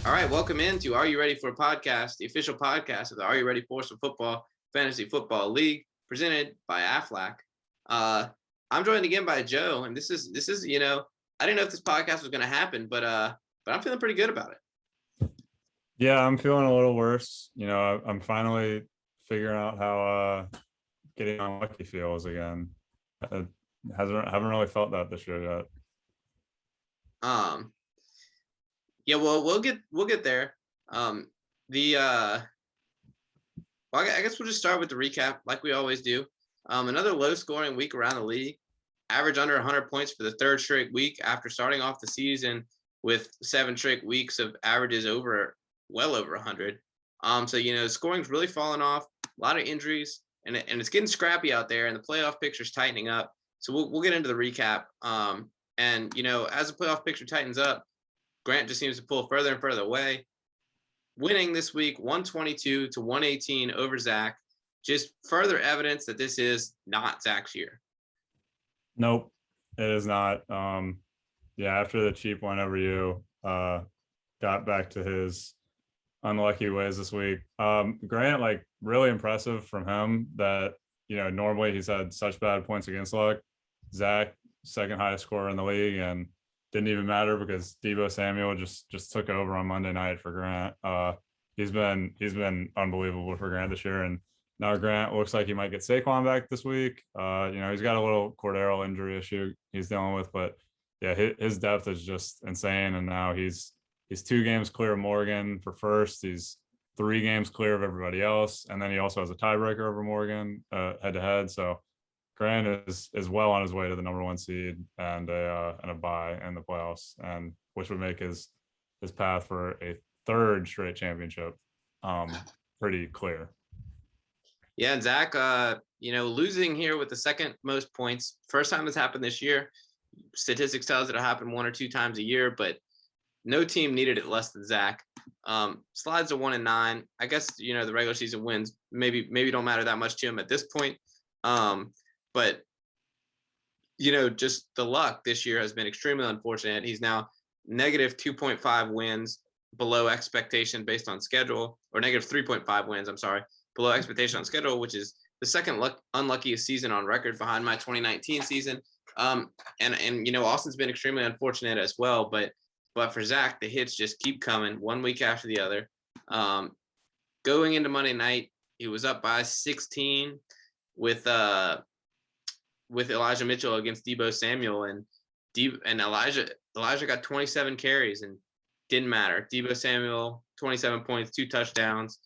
All right, welcome into Are You Ready for a Podcast, the official podcast of the Are You Ready for Some Football Fantasy Football League, presented by Aflac. I'm joined again by Joe, and this is I didn't know if this podcast was going to happen, but I'm feeling pretty good about it. Yeah, I'm feeling a little worse. I'm finally figuring out how getting unlucky feels again. Haven't really felt that this year yet. Yeah, well, we'll get there. I guess we'll just start with the recap like we always do. Another low scoring week around the league. Average under 100 points for the third straight week after starting off the season with 7 straight weeks of averages well over 100. So scoring's really fallen off. A lot of injuries, and it's getting scrappy out there, and the playoff picture's tightening up. So we'll get into the recap. And as the playoff picture tightens up, Grant just seems to pull further and further away. Winning this week, 122 to 118 over Zach. Just further evidence that this is not Zach's year. Nope, it is not. After the cheap one over you, got back to his unlucky ways this week. Grant, really impressive from him that, normally he's had such bad points against luck. Zach, second highest scorer in the league, and didn't even matter because Deebo Samuel just took over on Monday night for Grant. He's been unbelievable for Grant this year, and now Grant looks like he might get Saquon back this week. He's got a little Cordero injury issue he's dealing with, but yeah, his depth is just insane. And now he's 2 games clear of Morgan for first. He's 3 games clear of everybody else, and then he also has a tiebreaker over Morgan head to head. So Grant is well on his way to the number 1 seed and a bye in the playoffs, and which would make his path for a 3rd straight championship pretty clear. Yeah, and Zach, losing here with the second most points, first time it's happened this year. Statistics tells it'll happen 1 or 2 times a year, but no team needed it less than Zach. Slides to 1-9. I guess the regular season wins maybe don't matter that much to him at this point. But just the luck this year has been extremely unfortunate. He's now negative 2.5 wins below expectation based on schedule, or negative 3.5 wins. I'm sorry. Below expectation on schedule, which is the second unluckiest season on record behind my 2019 season. And Austin's been extremely unfortunate as well, but for Zach, the hits just keep coming one week after the other. Going into Monday night, he was up by 16 with Elijah Mitchell against Deebo Samuel, and Elijah got 27 carries and didn't matter. Deebo Samuel, 27 points, 2 touchdowns.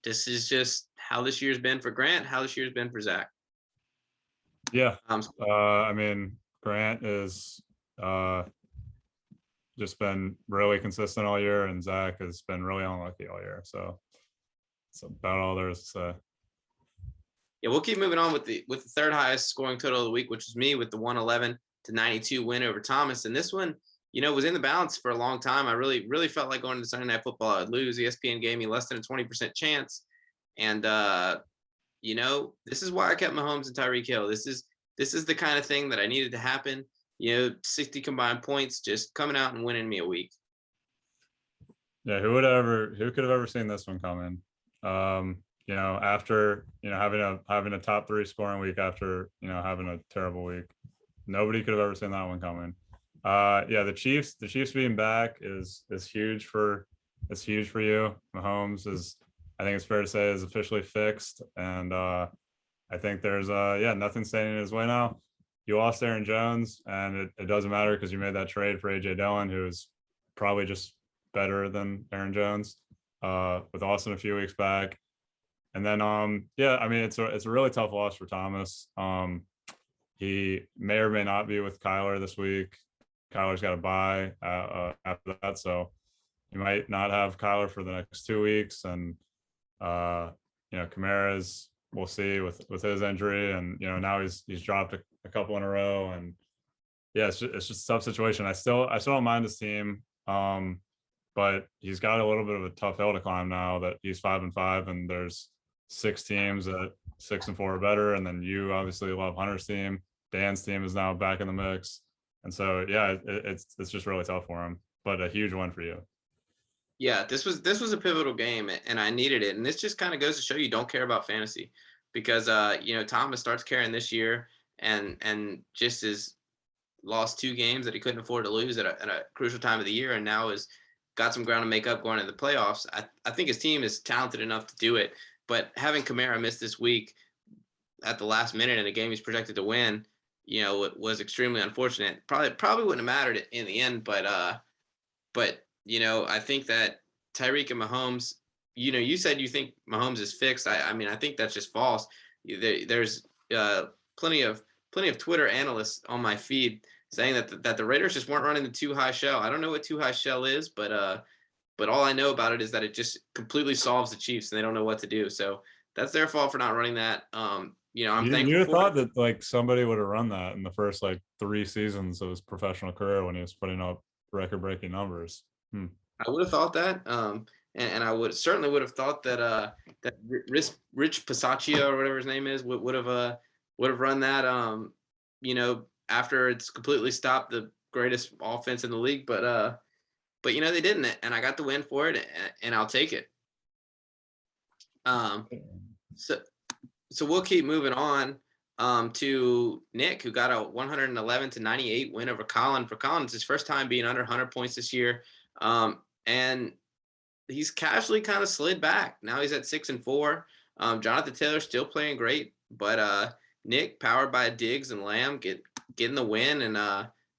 This is just how this year's been for Grant, how this year's been for Zach. Yeah. Grant is just been really consistent all year, and Zach has been really unlucky all year. So that's about all there is to say. Yeah, we'll keep moving on with the 3rd highest scoring total of the week, which was me with the 111 to 92 win over Thomas. And this one, was in the balance for a long time. I really, really felt like going to Sunday Night Football, I'd lose. ESPN gave me less than a 20% chance. And, this is why I kept Mahomes and Tyreek Hill. This is the kind of thing that I needed to happen. 60 combined points just coming out and winning me a week. Yeah, who could have ever seen this one coming? After, having a top 3 scoring week after, having a terrible week. Nobody could have ever seen that one coming. The Chiefs being back is huge for you. Mahomes is, I think it's fair to say, is officially fixed. And I think there's nothing standing in his way now. You lost Aaron Jones, and it doesn't matter because you made that trade for AJ Dillon, who is probably just better than Aaron Jones, with Austin a few weeks back. And then it's a really tough loss for Thomas. He may or may not be with Kyler this week. Kyler's got a bye after that, so he might not have Kyler for the next 2 weeks. And Kamara's, we'll see with his injury, and now he's dropped a couple in a row, and yeah, it's just a tough situation. I still don't mind his team, but he's got a little bit of a tough hill to climb now that he's 5-5, and there's 6 teams that 6-4 or better, and then you obviously love Hunter's team. Dan's team is now back in the mix, and so yeah, it's just really tough for him. but a huge one for you. Yeah, this was a pivotal game, and I needed it. And this just kind of goes to show you don't care about fantasy, because Thomas starts caring this year, and just is lost 2 games that he couldn't afford to lose at a crucial time of the year, and now is got some ground to make up going into the playoffs. I think his team is talented enough to do it, but having Kamara miss this week at the last minute in a game he's projected to win, it was extremely unfortunate. Probably wouldn't have mattered in the end, but I think that Tyreek and Mahomes, you said you think Mahomes is fixed. I mean, I think that's just false. There's plenty of Twitter analysts on my feed saying that the Raiders just weren't running the too high shell. I don't know what too high shell is, but all I know about it is that it just completely solves the Chiefs and they don't know what to do. So that's their fault for not running that. I'm thankful. You would have thought that like somebody would have run that in the first like 3 seasons of his professional career when he was putting up record-breaking numbers. I would have thought that, and I would certainly would have thought that that Rich Pasaccio or whatever his name is would have run that, after it's completely stopped the greatest offense in the league, but they didn't, and I got the win for it, and I'll take it. So we'll keep moving on to Nick, who got a 111-98 win over Colin. For Colin, it's his first time being under 100 points this year. And he's casually kind of slid back. Now he's at 6-4. Jonathan Taylor still playing great, but Nick, powered by Diggs and Lamb, getting the win, and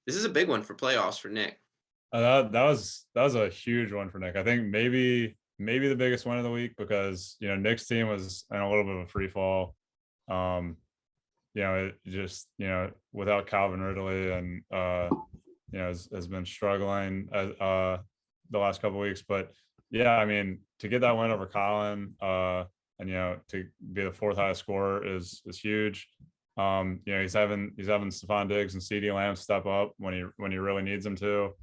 this is a big one for playoffs for Nick. That was a huge one for Nick. I think maybe the biggest one of the week, because Nick's team was in a little bit of a free fall. It just without Calvin Ridley, and has been struggling the last couple of weeks. But yeah, I mean, to get that win over Colin, and to be the 4th highest scorer is huge. He's having Stephon Diggs and CeeDee Lamb step up when he really needs them to.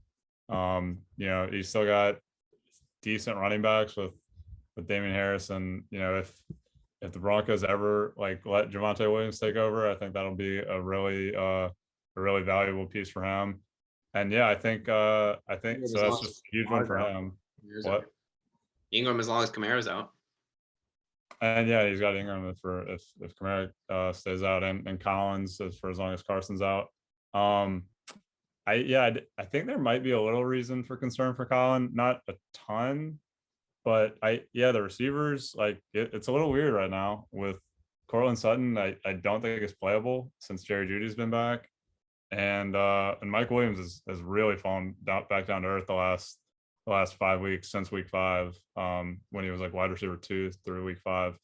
He's still got decent running backs with Damian Harris, and if the Broncos ever like let Javonte Williams take over, I think that'll be a really valuable piece for him. And yeah, I think so. That's just a huge one for him. What? Ingram, as long as Kamara's out. And yeah, he's got Ingram if Kamara stays out, and Collins for as long as Carson's out. I think there might be a little reason for concern for Colin, not a ton, but the receivers, like it's a little weird right now with Cortland Sutton. I don't think it's playable since Jerry Jeudy's been back, and Mike Williams has really fallen back down to earth the last 5 weeks since week 5, when he was like wide receiver 2 through week 5.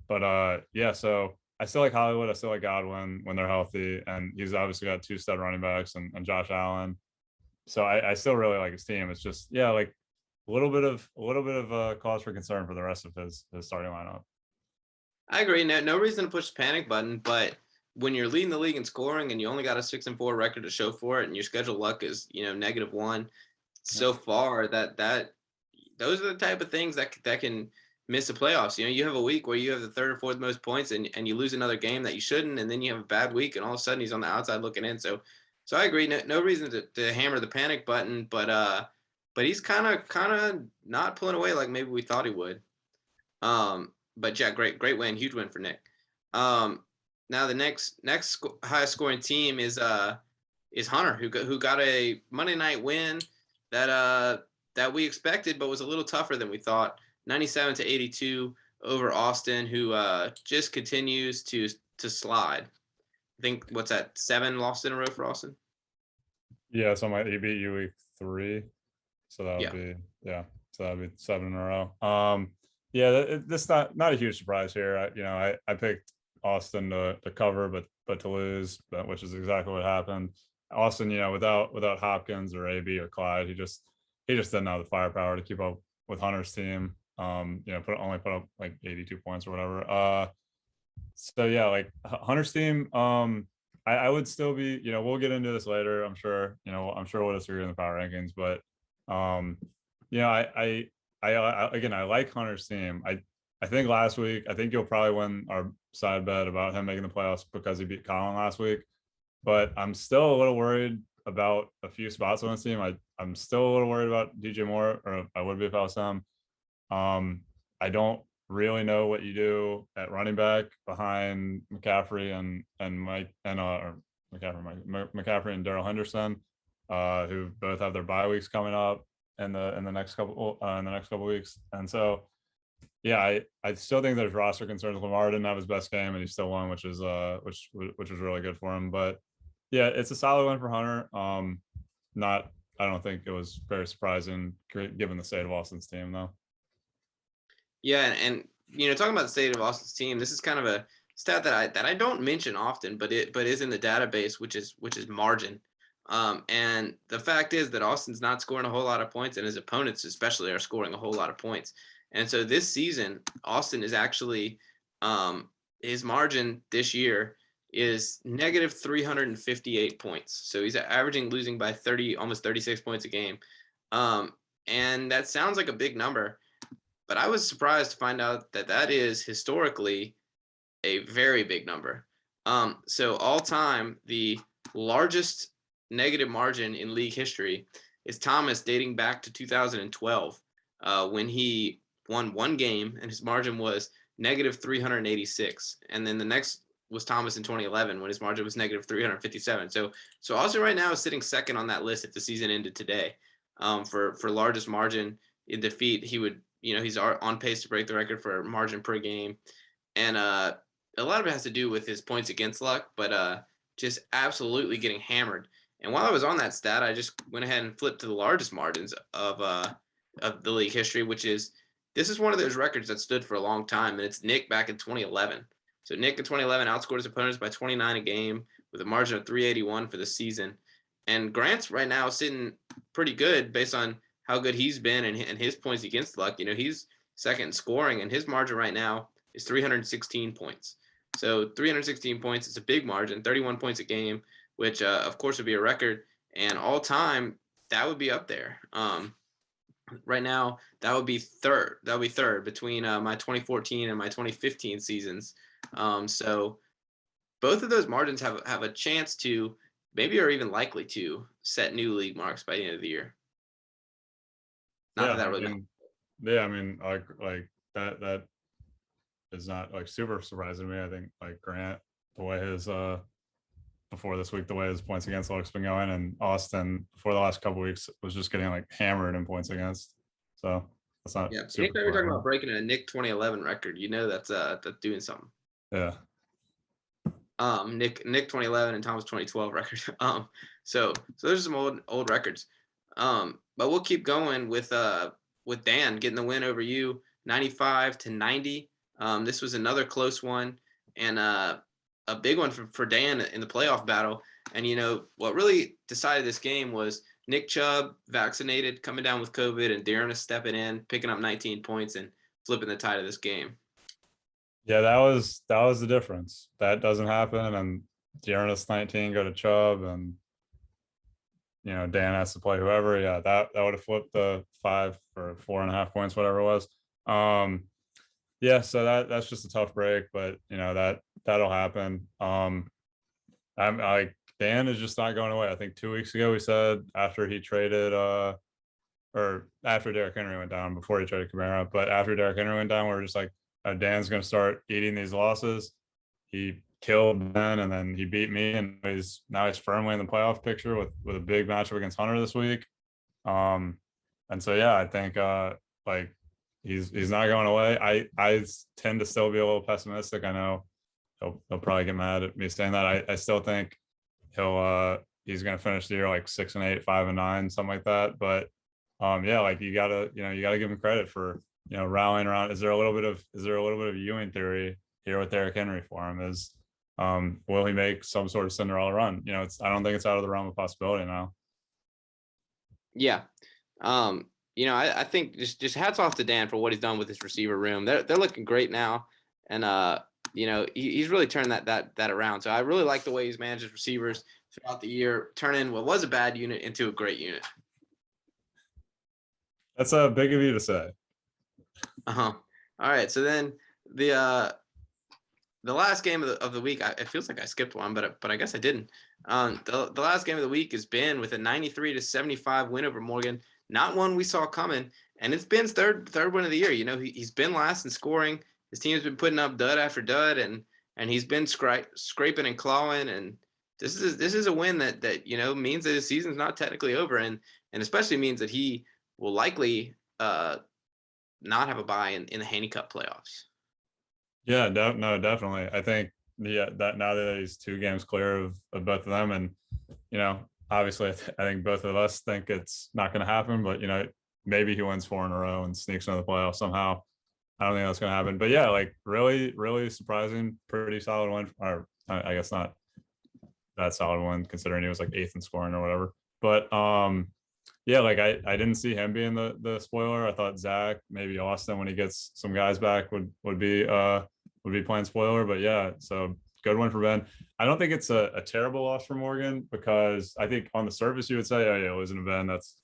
But so I still like Hollywood. I still like Godwin when they're healthy, and he's obviously got 2 stud running backs and Josh Allen. So I still really like his team. It's just like a little bit of cause for concern for the rest of his starting lineup. I agree. No reason to push the panic button, but when you're leading the league in scoring and you only got a 6-4 record to show for it, and your schedule luck is -1 so far, that those are the type of things that can miss the playoffs. You have a week where you have the 3rd or 4th most points, and you lose another game that you shouldn't, and then you have a bad week, and all of a sudden he's on the outside looking in. So I agree. No reason to hammer the panic button, but he's kind of not pulling away like maybe we thought he would. But yeah, great win, huge win for Nick. Now the next highest scoring team is Hunter, who got a Monday night win that we expected, but was a little tougher than we thought. 97-82 over Austin, who just continues to slide. I think what's that, 7 losses in a row for Austin? Yeah, so he beat you week 3, so that would be so that'd be 7 in a row. This not a huge surprise here. I picked Austin to cover, but to lose, which is exactly what happened. Austin, without Hopkins or AB or Clyde, he just didn't have the firepower to keep up with Hunter's team. Only put up like 82 points or whatever. So yeah, like Hunter's team, I would still be, we'll get into this later. I'm sure we'll disagree in the power rankings, but I like Hunter's team. I think last week, I think you'll probably win our side bet about him making the playoffs because he beat Colin last week. But I'm still a little worried about a few spots on this team. I'm still a little worried about DJ Moore, or I would be if I was him. I don't really know what you do at running back behind McCaffrey and Mike and or McCaffrey and Darrell Henderson, who both have their bye weeks coming up in the next couple weeks. And so yeah, I still think there's roster concerns. Lamar didn't have his best game and he still won, which was really good for him. But yeah, it's a solid win for Hunter. Not I don't think it was very surprising given the state of Austin's team though. Yeah, and talking about the state of Austin's team, this is kind of a stat that I don't mention often, but is in the database, which is margin. And the fact is that Austin's not scoring a whole lot of points, and his opponents especially are scoring a whole lot of points. And so this season, Austin is actually his margin this year is negative 358 points. So he's averaging losing by almost 36 points a game. And that sounds like a big number. But I was surprised to find out that is historically a very big number. So all time, the largest negative margin in league history is Thomas, dating back to 2012, when he won one game and his margin was negative 386. And then the next was Thomas in 2011 when his margin was negative 357. So Austin right now is sitting second on that list if the season ended today. For largest margin in defeat, he would. He's on pace to break the record for margin per game. And a lot of it has to do with his points against luck, but just absolutely getting hammered. And while I was on that stat, I just went ahead and flipped to the largest margins of the league history, this is one of those records that stood for a long time, and it's Nick back in 2011. So Nick in 2011 outscored his opponents by 29 a game with a margin of 381 for the season. And Grant's right now sitting pretty good based on how good he's been and his points against luck. He's second in scoring, and his margin right now is 316 points. So 316 points is a big margin, 31 points a game, which of course would be a record. And all time, that would be up there. Right now, that would be third. That would be third between my 2014 and my 2015 seasons. So both of those margins have a chance to, maybe are even likely to, set new league marks by the end of the year. Not that really I mean, like that is not like super surprising to me. I think like Grant, the way his before this week, the way his points against luck's been going, and Austin before the last couple of weeks was just getting like hammered in points against. So that's not. Yeah, anytime you're talking about breaking a Nick 2011 record, that's doing something. Yeah. Nick 2011 and Thomas 2012 record. So there's some old records. But we'll keep going with Dan getting the win over you, 95-90. This was another close one, and a big one for Dan in the playoff battle. And what really decided this game was Nick Chubb vaccinated, coming down with COVID, and Darren is stepping in, picking up 19 points and flipping the tide of this game. Yeah, that was the difference. That doesn't happen, and Darren 19 go to Chubb, and Dan has to play whoever. Yeah, that would have flipped the 5 or 4.5 points, whatever it was. Yeah, so that's just a tough break, but that'll happen. I'm like, Dan is just not going away. I think 2 weeks ago we said after he traded or after Derrick Henry went down, before he traded Kamara, but after Derrick Henry went down, we were just like, Dan's going to start eating these losses. He killed Ben, and then he beat me, and now he's firmly in the playoff picture with a big matchup against Hunter this week. And so yeah, I think like he's not going away. I tend to still be a little pessimistic. I know he'll probably get mad at me saying that. I still think he's going to finish the year like 6-8, 5-9, something like that. But yeah, like you gotta give him credit for rallying around. Is there a little bit of Ewing theory here with Derrick Henry for him? Is will he make some sort of Cinderella run? I don't think it's out of the realm of possibility now. Yeah. I think just hats off to Dan for what he's done with his receiver room. They're looking great now. And he's really turned that around. So I really like the way he's managed his receivers throughout the year, turning what was a bad unit into a great unit. That's big of you to say. All right. So then the last game of the week, it feels like I skipped one, but I guess I didn't. The last game of the week is Ben with a 93-75 win over Morgan. Not one we saw coming, and it's Ben's third win of the year. You know, he's been last in scoring. His team's been putting up dud after dud, and he's been scraping and clawing. And this is a win that you know means that his season's not technically over, and especially means that he will likely not have a bye in the handicap playoffs. Yeah, no, definitely. I think that now that he's 2 games clear of both of them, and you know, obviously, I think both of us think it's not going to happen, but you know, maybe he wins 4 in a row and sneaks into the playoffs somehow. I don't think that's going to happen. But yeah, like really, really surprising, pretty solid win. Or I guess not that solid one considering he was like 8th in scoring or whatever. But yeah, like I didn't see him being the spoiler. I thought Zach, maybe Austin when he gets some guys back would be playing spoiler. But yeah, so good one for Ben. I don't think it's a terrible loss for Morgan because I think on the surface you would say, oh yeah, losing to Ben, that's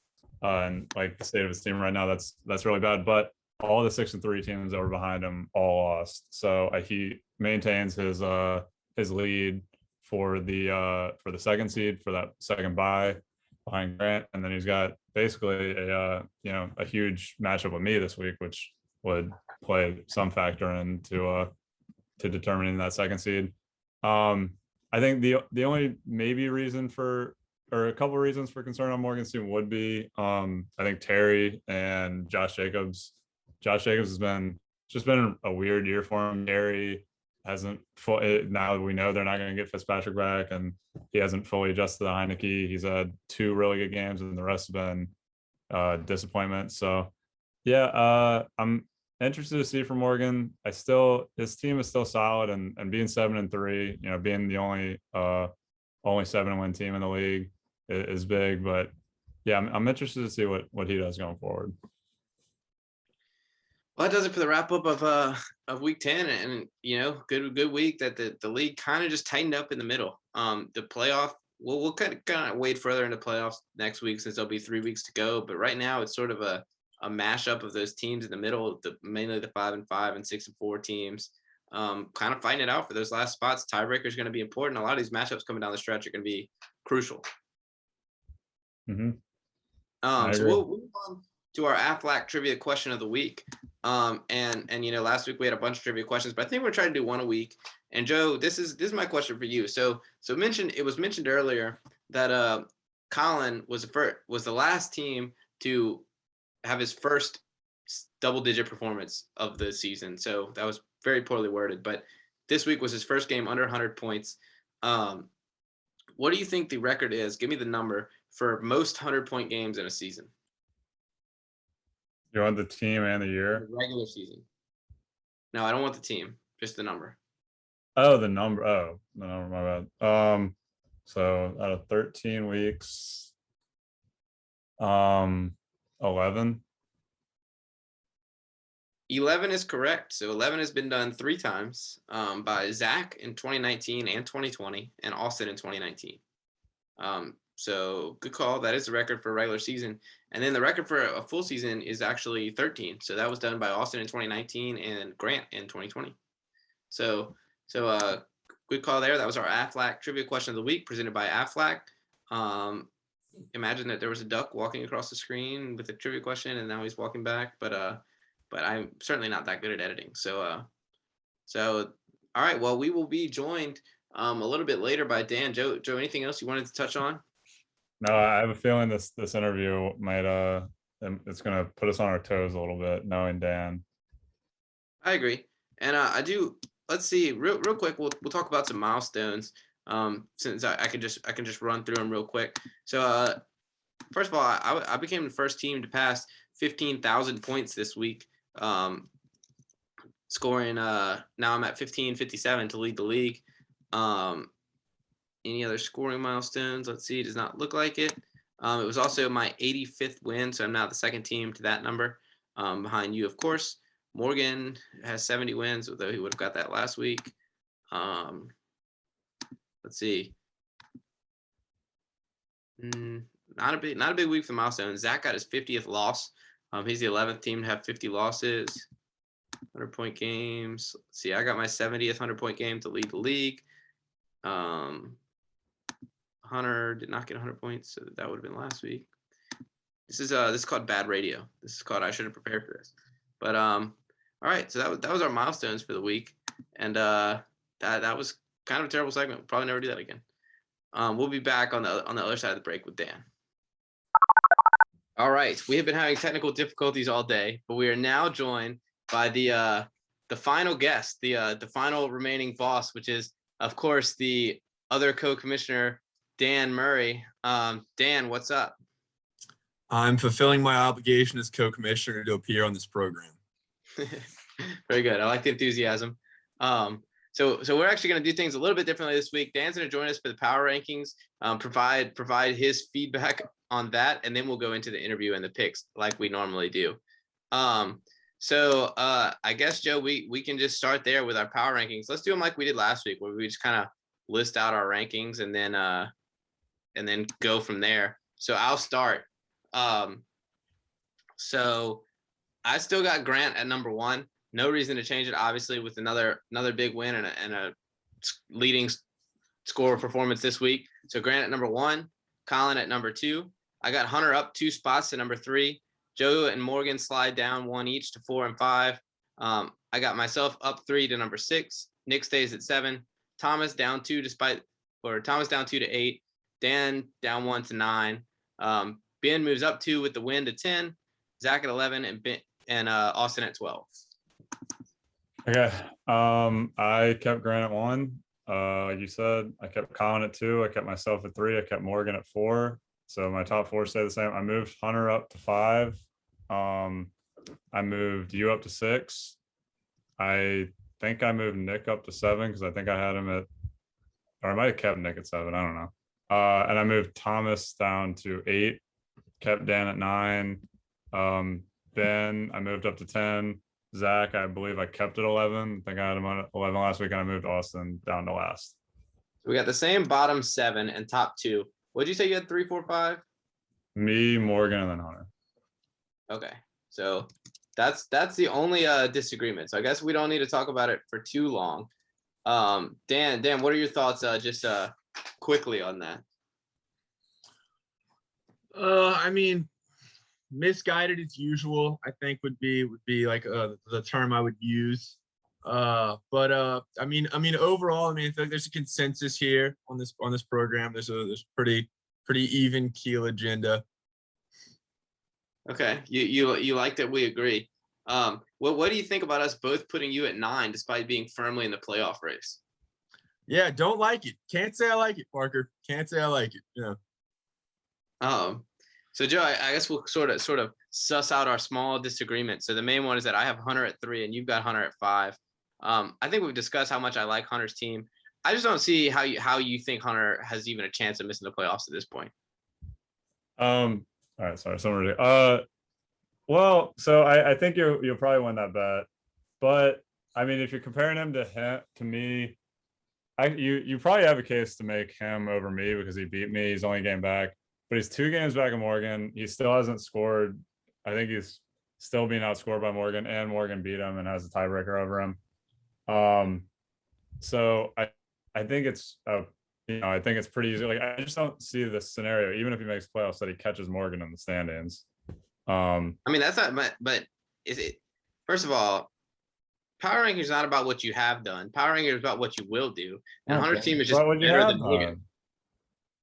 and like the state of his team right now, that's really bad. But all the 6-3 teams that were behind him all lost. So he maintains his lead for the second seed for that second bye behind Grant, and then he's got basically a you know a huge matchup with me this week, which would play some factor into to determining that second seed. I think the only maybe reason for or a couple of reasons for concern on Morgan's team would be I think Terry and Josh Jacobs. Josh Jacobs has been a weird year for him. Terry hasn't now we know they're not going to get Fitzpatrick back, and he hasn't fully adjusted to Heineke. He's had 2 really good games, and the rest have been disappointment. So yeah, I'm interested to see from Morgan. His team is still solid, and being 7-3, you know, being the only 7-win team in the league is big. But yeah, I'm interested to see what he does going forward. Well, that does it for the wrap up of week 10, and you know, good week that the league kind of just tightened up in the middle. The playoff, we'll kind of wade further into playoffs next week since there'll be 3 weeks to go. But right now, it's sort of a mashup of those teams in the middle, mainly the 5-5 and 6-4 teams, kind of fighting it out for those last spots. Tiebreaker is going to be important. A lot of these matchups coming down the stretch are going to be crucial. Mm-hmm. So we'll move on to our Aflac trivia question of the week. And you know, last week we had a bunch of trivia questions, but I think we're trying to do one a week. And Joe, this is my question for you. So it was mentioned earlier that Colin was the last team to have his first double-digit performance of the season. So that was very poorly worded, but this week was his first game under 100 points. What do you think the record is? Give me the number for most 100-point games in a season. You want the team and the year? The regular season. No, I don't want the team. Just the number. Oh, the number. Oh, the number. My bad. So out of 13 weeks, 11. 11 is correct. So 11 has been done 3 times by Zach in 2019 and 2020, and Austin in 2019. So good call. That is the record for a regular season. And then the record for a full season is actually 13. So that was done by Austin in 2019 and Grant in 2020. So good call there. That was our Aflac trivia question of the week presented by Aflac. Imagine that there was a duck walking across the screen with a trivia question and now he's walking back, but I'm certainly not that good at editing. So all right, well, we will be joined a little bit later by Dan. Joe, anything else you wanted to touch on? No, I have a feeling this interview might it's gonna put us on our toes a little bit, knowing Dan. I agree, and I do. Let's see, real quick. We'll talk about some milestones. Since I can just run through them real quick. So first of all, I became the first team to pass 15,000 points this week. Scoring now I'm at 1557 to lead the league. Any other scoring milestones? Let's see. It does not look like it. It was also my 85th win, so I'm now the second team to that number, behind you, of course. Morgan has 70 wins, although he would have got that last week. Let's see. Not a big week for milestones. Zach got his 50th loss. He's the 11th team to have 50 losses. 100-point games. Let's see, I got my 70th 100-point game to lead the league. Hunter did not get 100 points, so that would have been last week. This is called bad radio. This is called I should have prepared for this. But all right, so that was our milestones for the week, and that was kind of a terrible segment. We'll probably never do that again. We'll be back on the other side of the break with Dan. All right, we have been having technical difficulties all day, but we are now joined by the final guest, the final remaining boss, which is of course the other co-commissioner, Dan Murray. Dan, what's up? I'm fulfilling my obligation as co-commissioner to appear on this program. Very good. I like the enthusiasm. So we're actually going to do things a little bit differently this week. Dan's going to join us for the power rankings, provide his feedback on that, and then we'll go into the interview and the picks like we normally do. So I guess, Joe, we can just start there with our power rankings. Let's do them like we did last week, where we just kind of list out our rankings and then go from there. So I'll start. So I still got Grant at number 1. No reason to change it, obviously, with another big win and a leading scorer performance this week. So Grant at number 1, Colin at number 2. I got Hunter up 2 spots to number 3. Joe and Morgan slide down 1 each to 4 and 5. I got myself up 3 to number 6. Nick stays at 7. Thomas down 2 Thomas down 2 to 8. Dan down 1 to 9. Ben moves up 2 with the win to 10. Zach at 11 and Austin at 12. Okay. I kept Grant at 1. Like you said, I kept Colin at 2. I kept myself at 3. I kept Morgan at 4. So my top 4 stay the same. I moved Hunter up to 5. I moved you up to 6. I think I moved Nick up to 7 because I think I had him at, or I might have kept Nick at 7. I don't know. And I moved Thomas down to 8. Kept Dan at 9. Ben, I moved up to 10. Zach, I believe I kept at 11. I think I had him on 11 last week, and I moved Austin down to last. So we got the same bottom 7 and top 2. What'd you say you had 3, 4, 5? Me, Morgan, and then Hunter. Okay, so that's the only disagreement. So I guess we don't need to talk about it for too long. Dan, what are your thoughts? Just quickly on that. I mean, misguided as usual, I think would be like the term I would use. But I mean overall, I mean, I feel like there's a consensus here on this program. There's pretty even keel agenda. Okay, you like that we agree. What do you think about us both putting you at 9 despite being firmly in the playoff race? Yeah, don't like it. Can't say I like it, Parker. Can't say I like it. You know. So Joe, I guess we'll sort of suss out our small disagreement. So the main one is that I have Hunter at 3 and you've got Hunter at 5. I think we've discussed how much I like Hunter's team. I just don't see how you think Hunter has even a chance of missing the playoffs at this point. All right, sorry, somebody. Well, so I think you'll probably win that bet, but I mean, if you're comparing him to me, you probably have a case to make him over me because he beat me. He's only a game back, but he's 2 games back of Morgan. He still hasn't scored. I think he's still being outscored by Morgan, and Morgan beat him and has a tiebreaker over him. So I think it's I think it's pretty easy. Like, I just don't see this scenario, even if he makes playoffs, that he catches Morgan in the standings. I mean, that's not, but is it? First of all, power ranking is not about what you have done. Power ranking is about what you will do. And Hunter's team is just better than Morgan.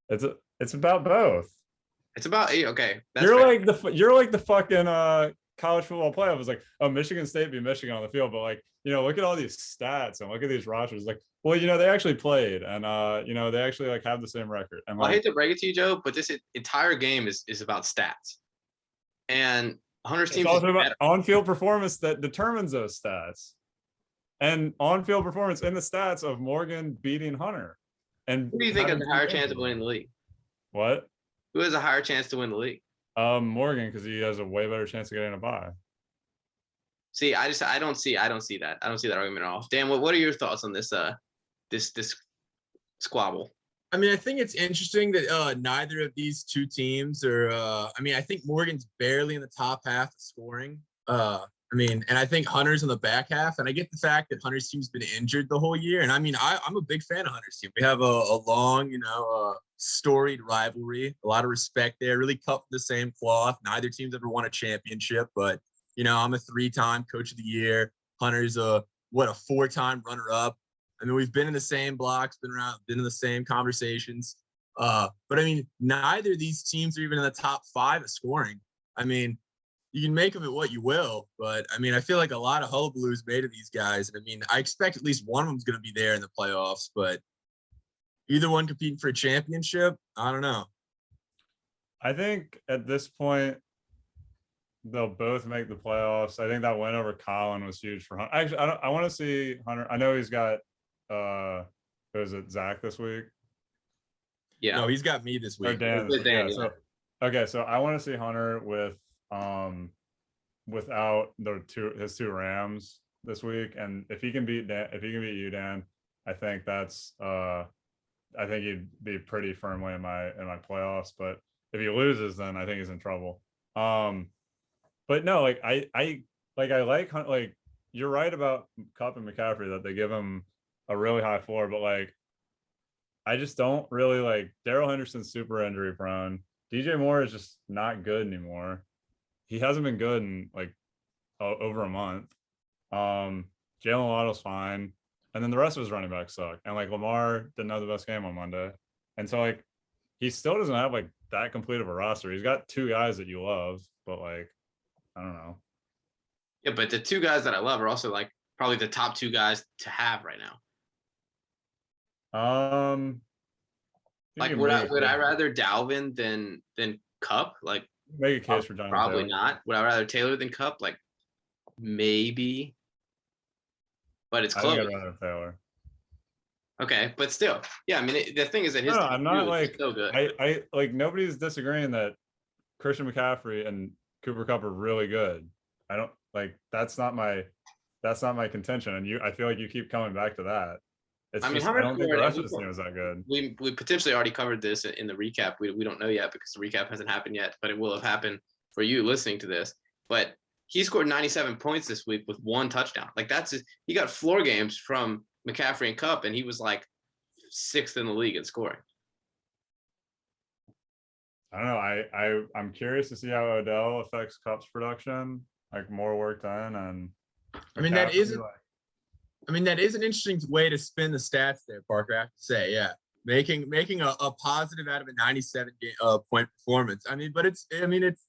It's about both. It's about okay. That's you're fair. like the fucking college football playoff. It's like, oh, Michigan State beat Michigan on the field, but like, look at all these stats and look at these rosters. Like, well, they actually played, and they actually like have the same record. And I hate to break it to you, Joe, but this entire game is about stats. And Hunter's team is also about on-field performance that determines those stats, and on-field performance in the stats of Morgan beating Hunter. And who do you think has a higher chance of winning the league? What? Who has a higher chance to win the league? Morgan, because he has a way better chance of getting a bye. See, I don't see that. I don't see that argument at all. Dan, what are your thoughts on this this squabble? I mean, I think it's interesting that neither of these two teams are. I mean, I think Morgan's barely in the top half of scoring. I I mean, and I think Hunter's in the back half, and I get the fact that Hunter's team's been injured the whole year. And I mean, I'm a big fan of Hunter's team. We have a long, storied rivalry, a lot of respect there, really cut from the same cloth. Neither team's ever won a championship, but I'm a 3-time coach of the year. Hunter's a 4-time runner-up. I mean, we've been in the same blocks, been in the same conversations. But I mean, neither of these teams are even in the top 5 of scoring. I mean, you can make of it what you will, but I mean, I feel like a lot of hullabaloo is made of these guys. And I mean, I expect at least one of them's going to be there in the playoffs, but either one competing for a championship, I don't know. I think at this point, they'll both make the playoffs. I think that win over Colin was huge for Hunter. Actually, I want to see Hunter. I know he's got, who is it, Zach this week? Yeah. No, he's got me this week. Or Dan. With Dan, Yeah. So, okay, so I want to see Hunter with without his two Rams this week, and if he can beat you, Dan, I think I think he'd be pretty firmly in my playoffs. But if he loses, then I think he's in trouble. But no, like I like you're right about Kupp and McCaffrey that they give him a really high floor, but like I just don't really like Darrell Henderson's super injury prone. DJ Moore is just not good anymore. He hasn't been good in like over a month. Jalen Waddle's fine. And then the rest of his running backs suck. And like Lamar didn't have the best game on Monday. And so like he still doesn't have like that complete of a roster. He's got 2 guys that you love, but like, I don't know. Yeah, but the 2 guys that I love are also like probably the top 2 guys to have right now. Like would I rather Dalvin than Kupp? Like make a case for Jonathan probably Taylor. not. Would I rather Taylor than Kupp? Like maybe, but it's close. I think I'd rather Taylor. Okay, but still, yeah. I mean, the thing is that his No, I'm not like so good. I like nobody's disagreeing that Christian McCaffrey and Cooper Kupp are really good. I don't like that's not my contention, and I feel like you keep coming back to that. It's I don't think the rest of this team is that good. We potentially already covered this in the recap. We don't know yet because the recap hasn't happened yet, but it will have happened for you listening to this. But he scored 97 points this week with 1 touchdown. Like he got floor games from McCaffrey and Kupp, and he was like 6th in the league in scoring. I don't know. I'm curious to see how Odell affects Kupp's production. Like more work done, and I mean that is an interesting way to spin the stats there, Parker. I have to say, yeah, making a positive out of a 97 point performance. I mean, but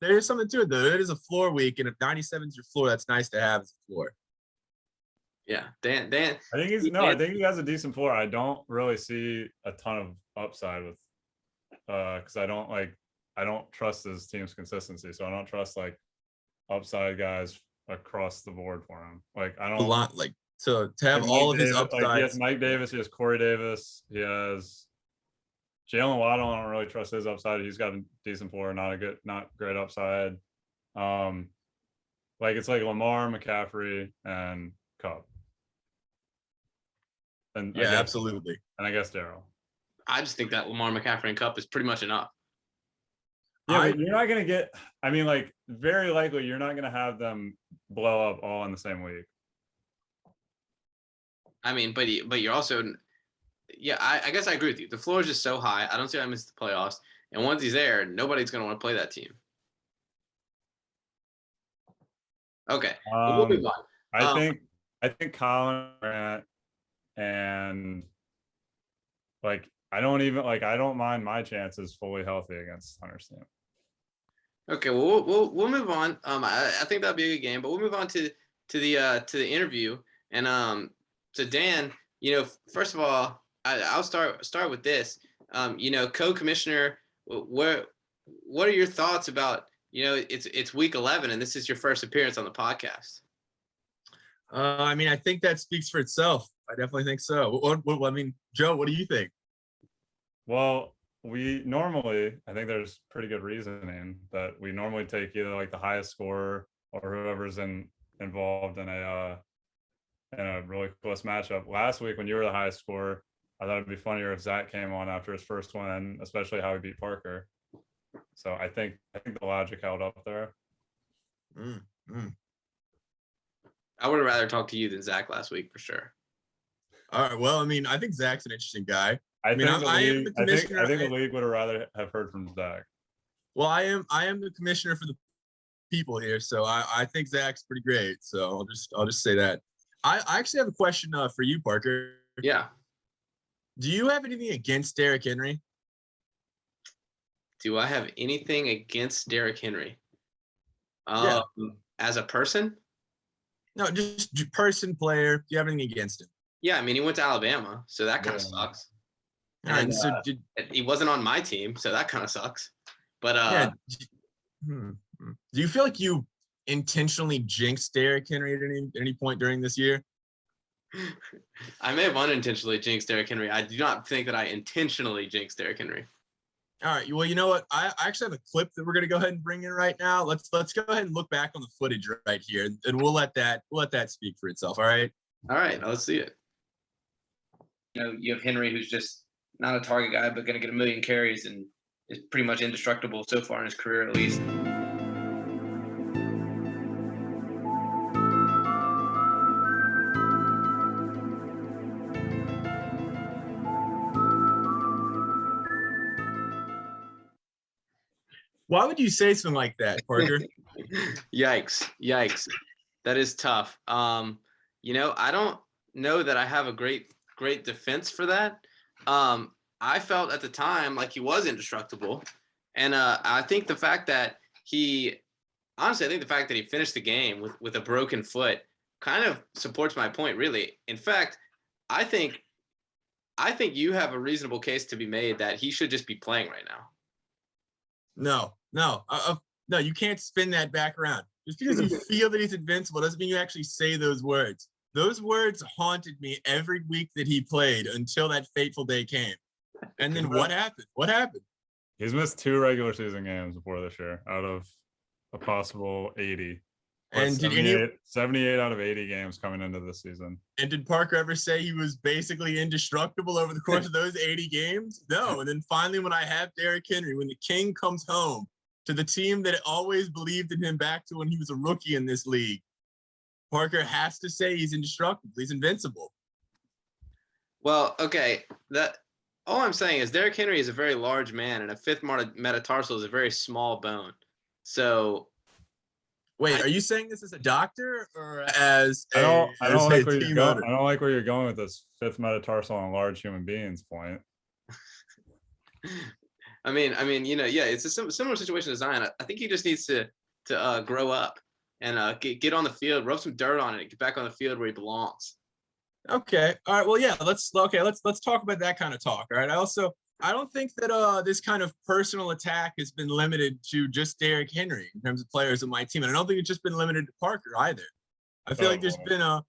there's something to it though. It is a floor week, and if 97 is your floor, that's nice to have as a floor. Yeah, Dan. I think he has a decent floor. I don't really see a ton of upside with, because I don't trust his team's consistency. So I don't trust like upside guys across the board for him. Like I don't a lot like so to have like all of his Davis, upsides. Like he has Mike Davis, he has Corey Davis, he has Jalen Waddle. I don't really trust his upside. He's got a decent floor, not great upside. Like it's like Lamar, McCaffrey, and Kupp. And yeah, absolutely. And I guess Darrell. I just think that Lamar, McCaffrey, and Kupp is pretty much enough. Yeah, but you're not going to get, I mean, like, very likely you're not going to have them blow up all in the same week. I mean, but you're also, yeah, I guess I agree with you. The floor is just so high. I don't see how I miss the playoffs. And once he's there, nobody's going to want to play that team. Okay, we'll move on. I think Colin Grant and, like, I don't mind my chances fully healthy against Hunter's team. Okay, well we'll move on. I think that'll be a good game, but we'll move on to the interview. And so Dan, first of all, I'll start with this. Co-commissioner, what are your thoughts about it's week 11 and this is your first appearance on the podcast? I mean, I think that speaks for itself. I definitely think so. I mean, Joe, what do you think? Well, I think there's pretty good reasoning that we normally take either like the highest scorer or whoever's involved in a really close matchup. Last week when you were the highest scorer, I thought it'd be funnier if Zach came on after his first win, especially how he beat Parker. So I think the logic held up there. I would have rather talked to you than Zach last week for sure. All right. Well, I mean, I think Zach's an interesting guy. I mean, think the I am league. the I think commissioner. the league would have rather have heard from Zach. Well, I am the commissioner for the people here, so I think Zach's pretty great. So I'll just say that. I actually have a question for you, Parker. Yeah. Do you have anything against Derrick Henry? Do I have anything against Derrick Henry? Yeah. As a person? No, just person, player. Do you have anything against him? Yeah, I mean, he went to Alabama, so that kind of Yeah. sucks. All right. And So he wasn't on my team, so that kind of sucks. But yeah. Do you feel like you intentionally jinxed Derrick Henry at any point during this year? I may have unintentionally jinxed Derrick Henry. I do not think that I intentionally jinxed Derrick Henry. All right. Well, you know what? I actually have a clip that we're gonna go ahead and bring in right now. Let's go ahead and look back on the footage right here, and we'll let that speak for itself. All right. All right, let's see it. You have Henry, who's just not a target guy, but going to get a million carries and is pretty much indestructible so far in his career, at least. Why would you say something like that, Parker? Yikes. That is tough. I don't know that I have a great defense for that. I felt at the time like he was indestructible. And I think the fact that he finished the game with a broken foot kind of supports my point, really. In fact, I think you have a reasonable case to be made that he should just be playing right now. No, you can't spin that back around. Just because you feel that he's invincible doesn't mean you actually say those words. Those words haunted me every week that he played until that fateful day came. And then what happened? What happened? He's missed 2 regular season games before this year out of a possible 80. And 78 out of 80 games coming into this season. And did Parker ever say he was basically indestructible over the course of those 80 games? No. And then finally, when I have Derrick Henry, when the king comes home to the team that always believed in him back to when he was a rookie in this league, Parker has to say he's indestructible. He's invincible. Well, okay. All I'm saying is Derrick Henry is a very large man, and a fifth metatarsal is a very small bone. So, wait, are you saying this as a doctor or as I don't like where you're going. owner? I don't like where you're going with this fifth metatarsal on large human beings point. I mean, it's a similar situation to Zion. I think he just needs to grow up and get on the field, rub some dirt on it, and get back on the field where he belongs. Okay. All right. Well, yeah. Let's talk about that kind of talk. All right. I don't think that this kind of personal attack has been limited to just Derrick Henry in terms of players on my team, and I don't think it's just been limited to Parker either. I feel like there's been a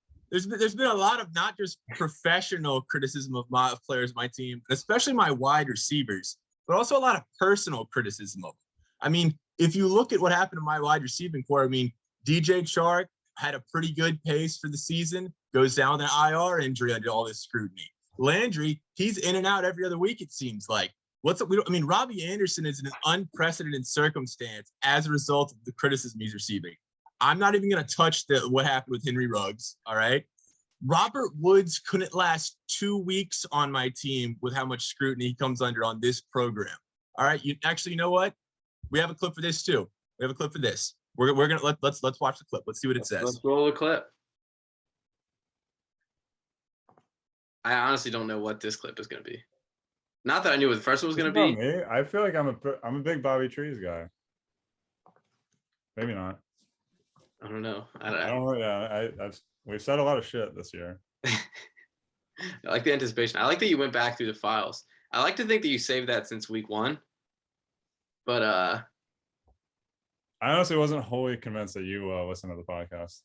lot of not just professional criticism of players on my team, especially my wide receivers, but also a lot of personal criticism of them. I mean, if you look at what happened to my wide receiving core, I mean, DJ Chark had a pretty good pace for the season, goes down with an IR injury under all this scrutiny. Landry, he's in and out every other week, it seems like. Robbie Anderson is in an unprecedented circumstance as a result of the criticism he's receiving. I'm not even going to touch what happened with Henry Ruggs, all right? Robert Woods couldn't last 2 weeks on my team with how much scrutiny he comes under on this program. All right, you know what? We have a clip for this too. We have a clip for this. We're gonna let's watch the clip. Let's see what it says. Let's roll the clip. I honestly don't know what this clip is going to be. Not that I knew what the first one was going to be. Me? I feel like I'm a big Bobby Trees guy. Maybe not. I don't know. We've said a lot of shit this year. I like the anticipation. I like that you went back through the files. I like to think that you saved that since week 1. But I honestly wasn't wholly convinced that you listen to the podcast.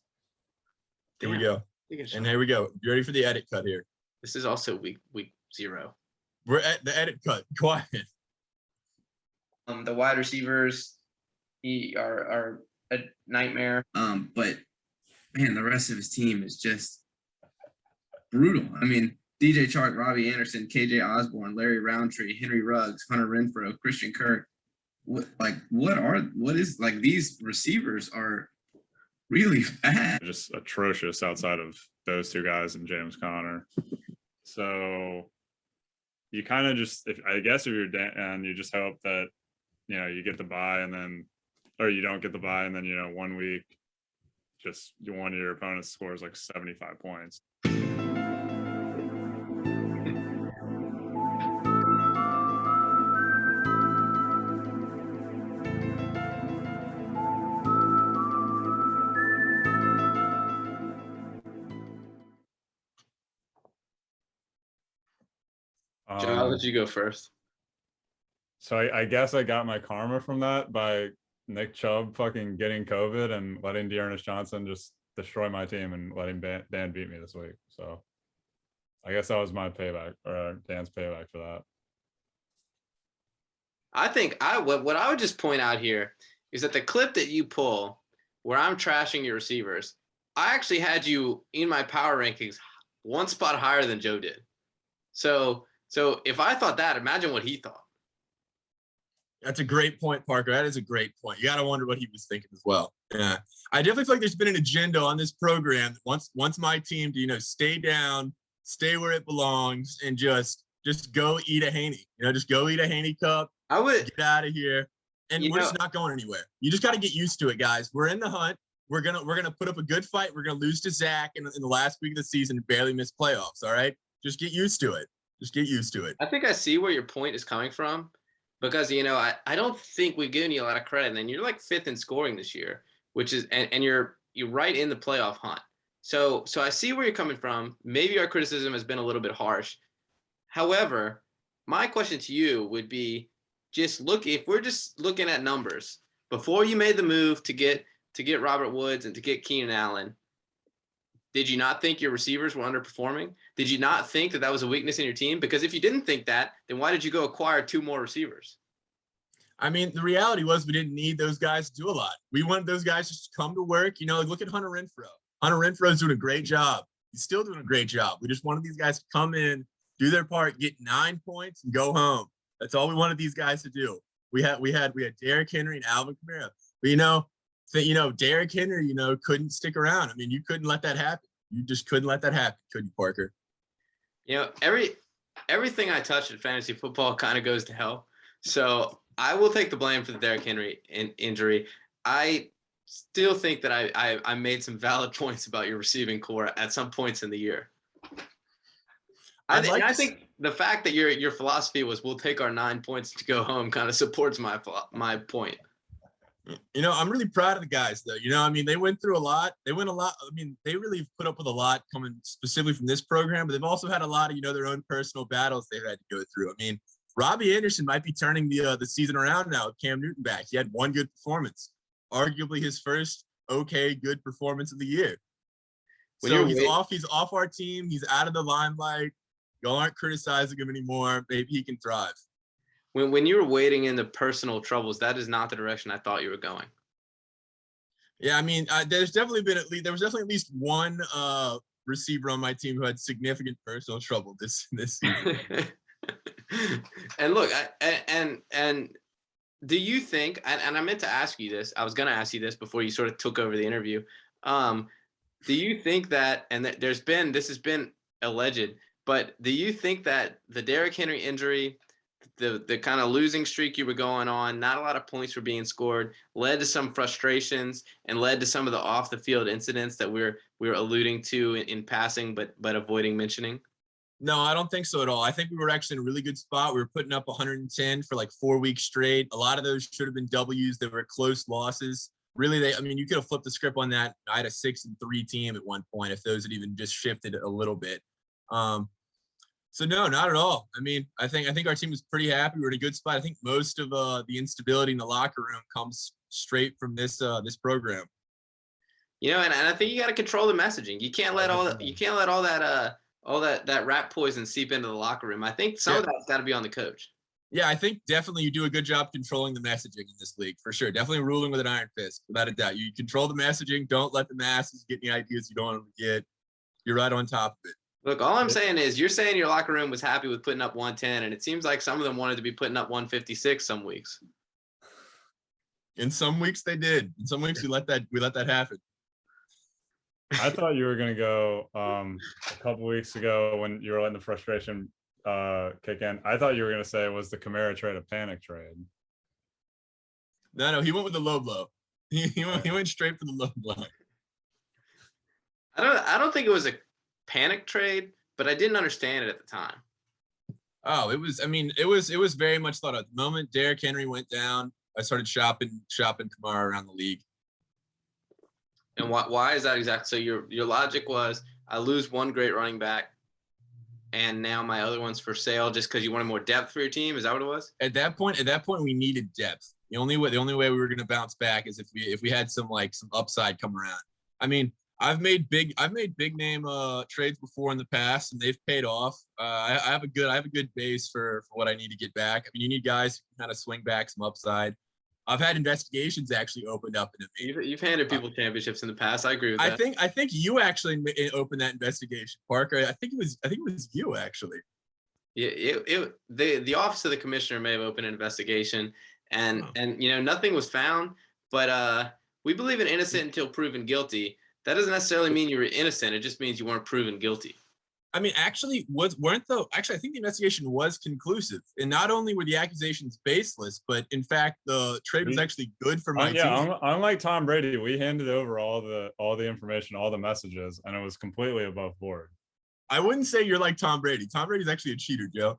Here we go. And here we go. You ready for the edit cut here? This is also week 0. We're at the edit cut. Quiet. The wide receivers are a nightmare. But man, the rest of his team is just brutal. I mean, DJ Chark, Robbie Anderson, KJ Osborne, Larry Roundtree, Henry Ruggs, Hunter Renfrow, Christian Kirk. These receivers are really fast. Just atrocious outside of those two guys and James Conner. So you kind of just, I guess if you're Dan, you just hope that, you get the bye and then, or you don't get the bye and then, 1 week, just one of your opponents scores like 75 points. Joe, I'll let you go first. So I guess I got my karma from that by Nick Chubb fucking getting COVID and letting Dearness Johnson just destroy my team and letting Dan beat me this week. So I guess that was my payback, or Dan's payback for that. I think what I would just point out here is that the clip that you pull where I'm trashing your receivers, I actually had you in my power rankings one spot higher than Joe did. So if I thought that, imagine what he thought. That's a great point, Parker. That is a great point. You got to wonder what he was thinking as well. Yeah. I definitely feel like there's been an agenda on this program. Once my team to, stay down, stay where it belongs, and just go eat a Haney. Just go eat a Haney cup. I would get out of here. And we're just not going anywhere. You just got to get used to it, guys. We're in the hunt. We're gonna put up a good fight. We're gonna lose to Zach in the last week of the season and barely miss playoffs. All right. Just get used to it. Just get used to it. I think I see where your point is coming from. Because, I don't think we've given you a lot of credit. And then you're like 5th in scoring this year, which is, and you're right in the playoff hunt. So I see where you're coming from. Maybe our criticism has been a little bit harsh. However, my question to you would be, if we're just looking at numbers, before you made the move to get Robert Woods and to get Keenan Allen, did you not think your receivers were underperforming? Did you not think that was a weakness in your team? Because if you didn't think that, then why did you go acquire 2 more receivers? I mean, the reality was we didn't need those guys to do a lot. We wanted those guys just to come to work. Look at Hunter Renfrow. Hunter Renfrow's doing a great job. He's still doing a great job. We just wanted these guys to come in, do their part, get 9 points, and go home. That's all we wanted these guys to do. We had Derrick Henry and Alvin Kamara. But Derrick Henry, couldn't stick around. I mean, you couldn't let that happen. You just couldn't let that happen, could you, Parker? Everything I touch in fantasy football kind of goes to hell. So I will take the blame for the Derrick Henry injury. I still think that I made some valid points about your receiving core at some points in the year. I think the fact that your philosophy was we'll take our 9 points to go home kind of supports my point. I'm really proud of the guys, though. They went through a lot. They went a lot. I mean, they really put up with a lot coming specifically from this program, but they've also had a lot of, their own personal battles they've had to go through. I mean, Robbie Anderson might be turning the season around now with Cam Newton back. He had 1 good performance, arguably his first good performance of the year. So he's off our team. He's out of the limelight. Y'all aren't criticizing him anymore. Maybe he can thrive. When you were wading into personal troubles, that is not the direction I thought you were going. Yeah, I mean, there was definitely at least one receiver on my team who had significant personal trouble this season. And look, and do you think? And I meant to ask you this. I was going to ask you this before you sort of took over the interview. Do you think that? And this has been alleged, but do you think that the Derrick Henry injury, the kind of losing streak you were going on, not a lot of points were being scored, led to some frustrations and led to some of the off the field incidents that we're alluding to in passing, but avoiding mentioning? No, I don't think so at all. I think we were actually in a really good spot. We were putting up 110 for like 4 weeks straight. A lot of those should have been W's. They were close losses. Really, you could have flipped the script on that. I had a 6-3 team at one point if those had even just shifted a little bit. So no, not at all. I mean, I think our team is pretty happy. We're in a good spot. I think most of the instability in the locker room comes straight from this program. And I think you got to control the messaging. You can't let all that rat poison seep into the locker room. I think some of that's got to be on the coach. Yeah, I think definitely you do a good job controlling the messaging in this league, for sure. Definitely ruling with an iron fist, without a doubt. You control the messaging. Don't let the masses get any ideas you don't want them to get. You're right on top of it. Look, all I'm saying is you're saying your locker room was happy with putting up 110, and it seems like some of them wanted to be putting up 156 some weeks. In some weeks they did. In some weeks we let that happen. I thought you were gonna go a couple weeks ago when you were letting the frustration kick in. I thought you were gonna say it was the Kamara trade a panic trade. No, he went with the low blow. He went straight for the low blow. I don't think it was a panic trade, but I didn't understand it at the time. Oh, it was. I mean, it was very much thought of. The moment Derrick Henry went down, I started shopping Kamara around the league. And why is that exactly? So your logic was I lose one great running back, and now my other one's for sale just because you wanted more depth for your team. Is that what it was? At that point, we needed depth. The only way we were going to bounce back is if we had some upside come around. I mean, I've made big name trades before in the past, and they've paid off. I have a good base for what I need to get back. I mean, you need guys who can kind of swing back some upside. I've had investigations actually opened up into me. You've handed people championships in the past. I agree with that. I think you actually opened that investigation, Parker. I think it was you actually. Yeah, the office of the commissioner may have opened an investigation, and nothing was found. But we believe in innocent until proven guilty. That doesn't necessarily mean you were innocent. It just means you weren't proven guilty. I mean, I think the investigation was conclusive, and not only were the accusations baseless, but in fact, the trade was actually good for my team. Unlike Tom Brady, we handed over all the information, all the messages, and it was completely above board. I wouldn't say you're like Tom Brady. Tom Brady's actually a cheater, Joe.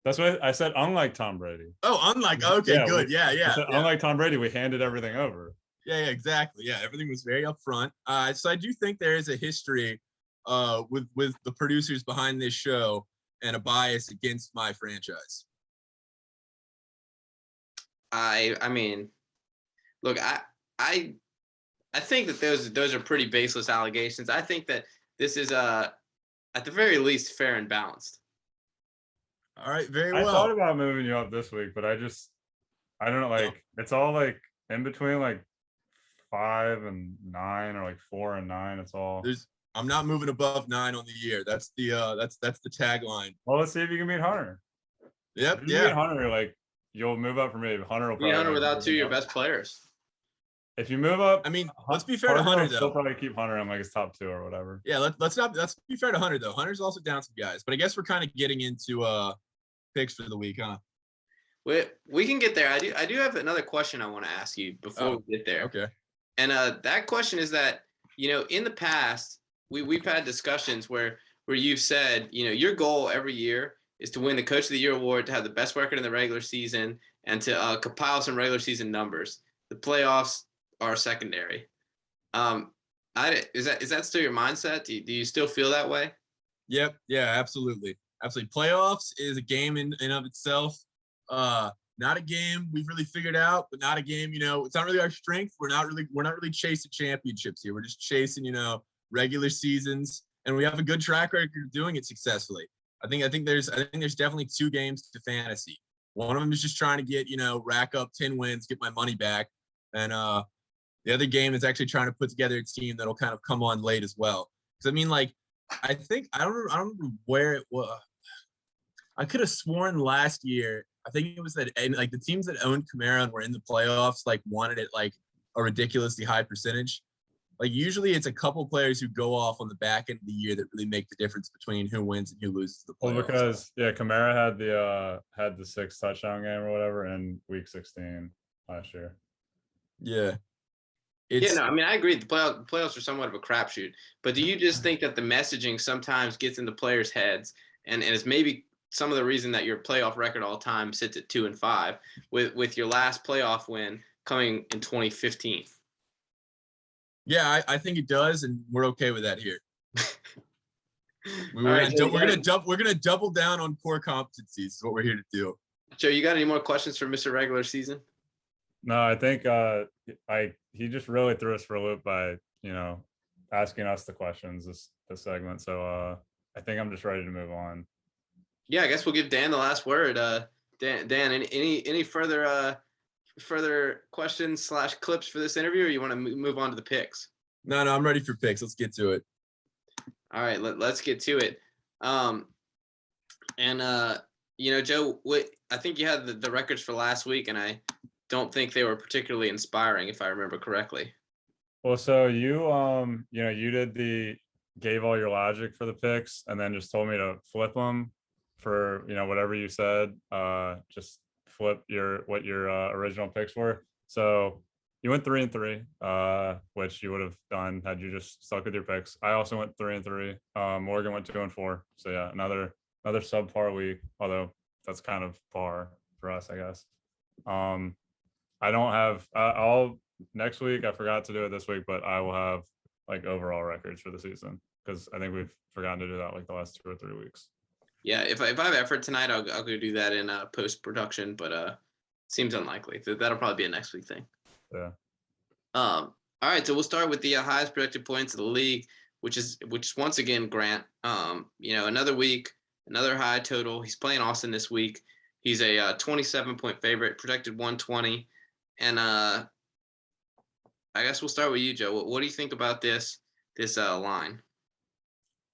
That's what I said. Unlike Tom Brady. Oh, unlike. Okay, yeah, good. Yeah. Unlike Tom Brady, we handed everything over. Yeah, exactly. Yeah, everything was very upfront. So I do think there is a history with the producers behind this show and a bias against my franchise. I mean, look, I think that those are pretty baseless allegations. I think that this is at the very least fair and balanced. All right, very well. I thought about moving you up this week, but I don't know, it's all in between 5 and 9 or 4 and 9. It's all. I'm not moving above 9 on the year. That's the tagline. Well, let's see if you can beat Hunter. Yep. If you beat Hunter, you'll move up for me. Hunter will probably. Hunter without 2 of your best players. If you move up, I mean, let's be fair to Hunter though. He'll probably keep Hunter in his top 2 or whatever. Yeah, let's be fair to Hunter though. Hunter's also down some guys, but I guess we're kind of getting into picks for the week, huh? We can get there. I do have another question I want to ask you before we get there. Okay. And that question is that in the past we've had discussions where you've said your goal every year is to win the Coach of the Year award, to have the best record in the regular season, and to compile some regular season numbers. The playoffs are secondary. Is that still your mindset? Do you still feel that way? Yep. Yeah, absolutely. Playoffs is a game in of itself. Not a game we've really figured out, but not a game, it's not really our strength. We're not really chasing championships here. We're just chasing, regular seasons, and we have a good track record of doing it successfully. I think there's definitely 2 games to fantasy. One of them is just trying to get, rack up 10 wins, get my money back. And the other game is actually trying to put together a team that'll kind of come on late as well. Because I mean, I don't remember where it was. I could have sworn last year, I think it was that, and the teams that owned Kamara and were in the playoffs, wanted it a ridiculously high percentage. Usually it's a couple players who go off on the back end of the year that really make the difference between who wins and who loses the playoffs. Well, because Kamara had the 6 touchdown game or whatever in week 16 last year. Yeah. I mean, I agree. The playoffs are somewhat of a crapshoot. But do you just think that the messaging sometimes gets into players' heads, and is maybe some of the reason that your playoff record all time sits at 2-5, with your last playoff win coming in 2015? Yeah, I think it does, and we're okay with that here. We're gonna double down on core competencies. Is what we're here to do. Joe, you got any more questions for Mr. Regular Season? No, I think he just really threw us for a loop by asking us the questions this segment. So I think I'm just ready to move on. Yeah, I guess we'll give Dan the last word. Dan, any further questions / clips for this interview, or you want to move on to the picks? No, I'm ready for picks. Let's get to it. All right, let's get to it. Joe, I think you had the records for last week, and I don't think they were particularly inspiring, if I remember correctly. Well, so you gave all your logic for the picks and then just told me to flip them for, whatever you said. Just flip what your original picks were. So you went 3-3, which you would have done had you just stuck with your picks. I also went 3-3. Morgan went 2-4. So yeah, another subpar week, although that's kind of par for us, I guess. I don't have I'll next week. I forgot to do it this week, but I will have like overall records for the season because I think we've forgotten to do that like the last 2 or 3 weeks. Yeah, if I have effort tonight, I'll go do that in post production, but seems unlikely. That'll probably be a next week thing. Yeah. All right, so we'll start with the highest projected points of the league, which is once again Grant. Another week, another high total. He's playing Austin this week. He's a 27-point favorite, projected 120. And I guess we'll start with you, Joe. What do you think about this line?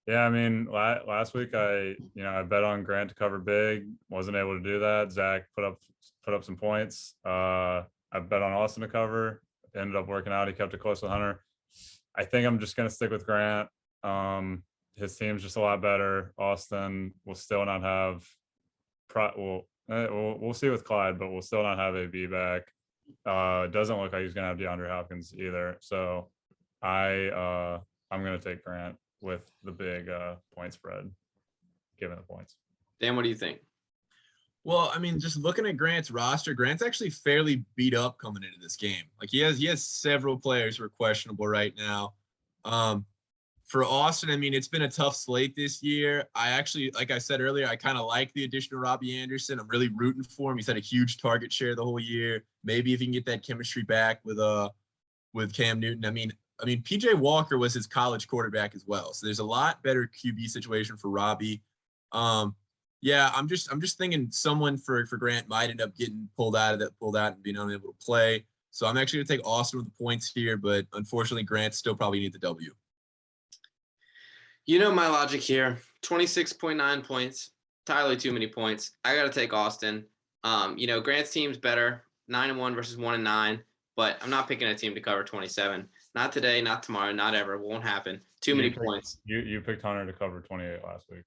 Yeah, I mean, last week I bet on Grant to cover big, wasn't able to do that. Zach put up some points. I bet on Austin to cover, ended up working out. He kept it close to Hunter. I think I'm just gonna stick with Grant. His team's just a lot better. Austin will still not have. We'll see with Clyde, but we'll still not have a B back. It doesn't look like he's gonna have DeAndre Hopkins either. So I'm gonna take Grant with the big point spread, given the points. Dan, what do you think? Well, I mean, just looking at Grant's roster, Grant's actually fairly beat up coming into this game. Like he has several players who are questionable right now. For Austin, I mean, it's been a tough slate this year. I actually, like I said earlier, I kind of like the addition of Robbie Anderson. I'm really rooting for him. He's had a huge target share the whole year. Maybe if he can get that chemistry back with Cam Newton. I mean, PJ Walker was his college quarterback as well. So there's a lot better QB situation for Robbie. Yeah, I'm just thinking someone for Grant might end up getting pulled out and being unable to play. So I'm actually gonna take Austin with the points here, but unfortunately, Grant still probably needs the W. You know my logic here. 26.9 points. Entirely too many points. I got to take Austin. Grant's team's better. 9-1 versus 1-9. But I'm not picking a team to cover 27. Not today, not tomorrow, not ever. Won't happen. Too many points. You picked Hunter to cover 28 last week.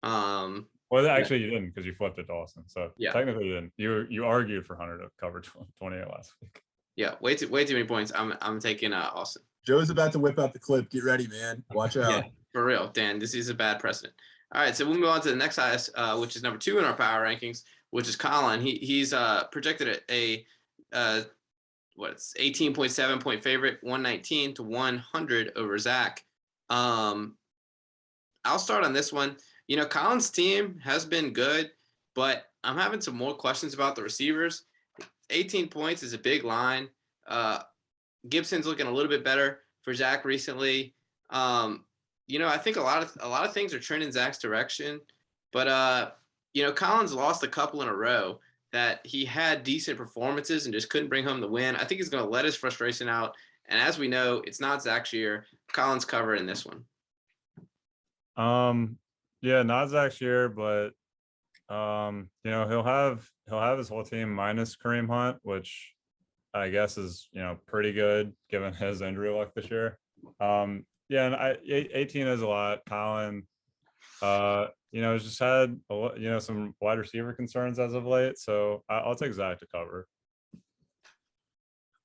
Well, actually, you didn't because you flipped it to Austin. So yeah. Technically, you didn't. You argued for Hunter to cover 28 last week. Yeah, way too many points. I'm taking Austin. Joe's about to whip out the clip. Get ready, man. Watch out. Yeah, for real, Dan. This is a bad precedent. All right, so we'll move on to the next highest, which is number 2 in our power rankings, which is Colin. He's projected at a 18.7 point favorite, 119 to 100 over Zach. I'll start on this one. Colin's team has been good, but I'm having some more questions about the receivers. 18 points is a big line. Gibson's looking a little bit better for Zach recently. I think a lot of things are trending Zach's direction, but Colin's lost a couple in a row that he had decent performances and just couldn't bring home the win. I think he's going to let his frustration out, and as we know, it's not Zach's year. Colin's covered in this one. Yeah, not Zach's year, but he'll have his whole team minus Kareem Hunt, which I guess is pretty good given his injury luck this year. And 18 is a lot. Colin, has just had some wide receiver concerns as of late, so I'll take Zach to cover.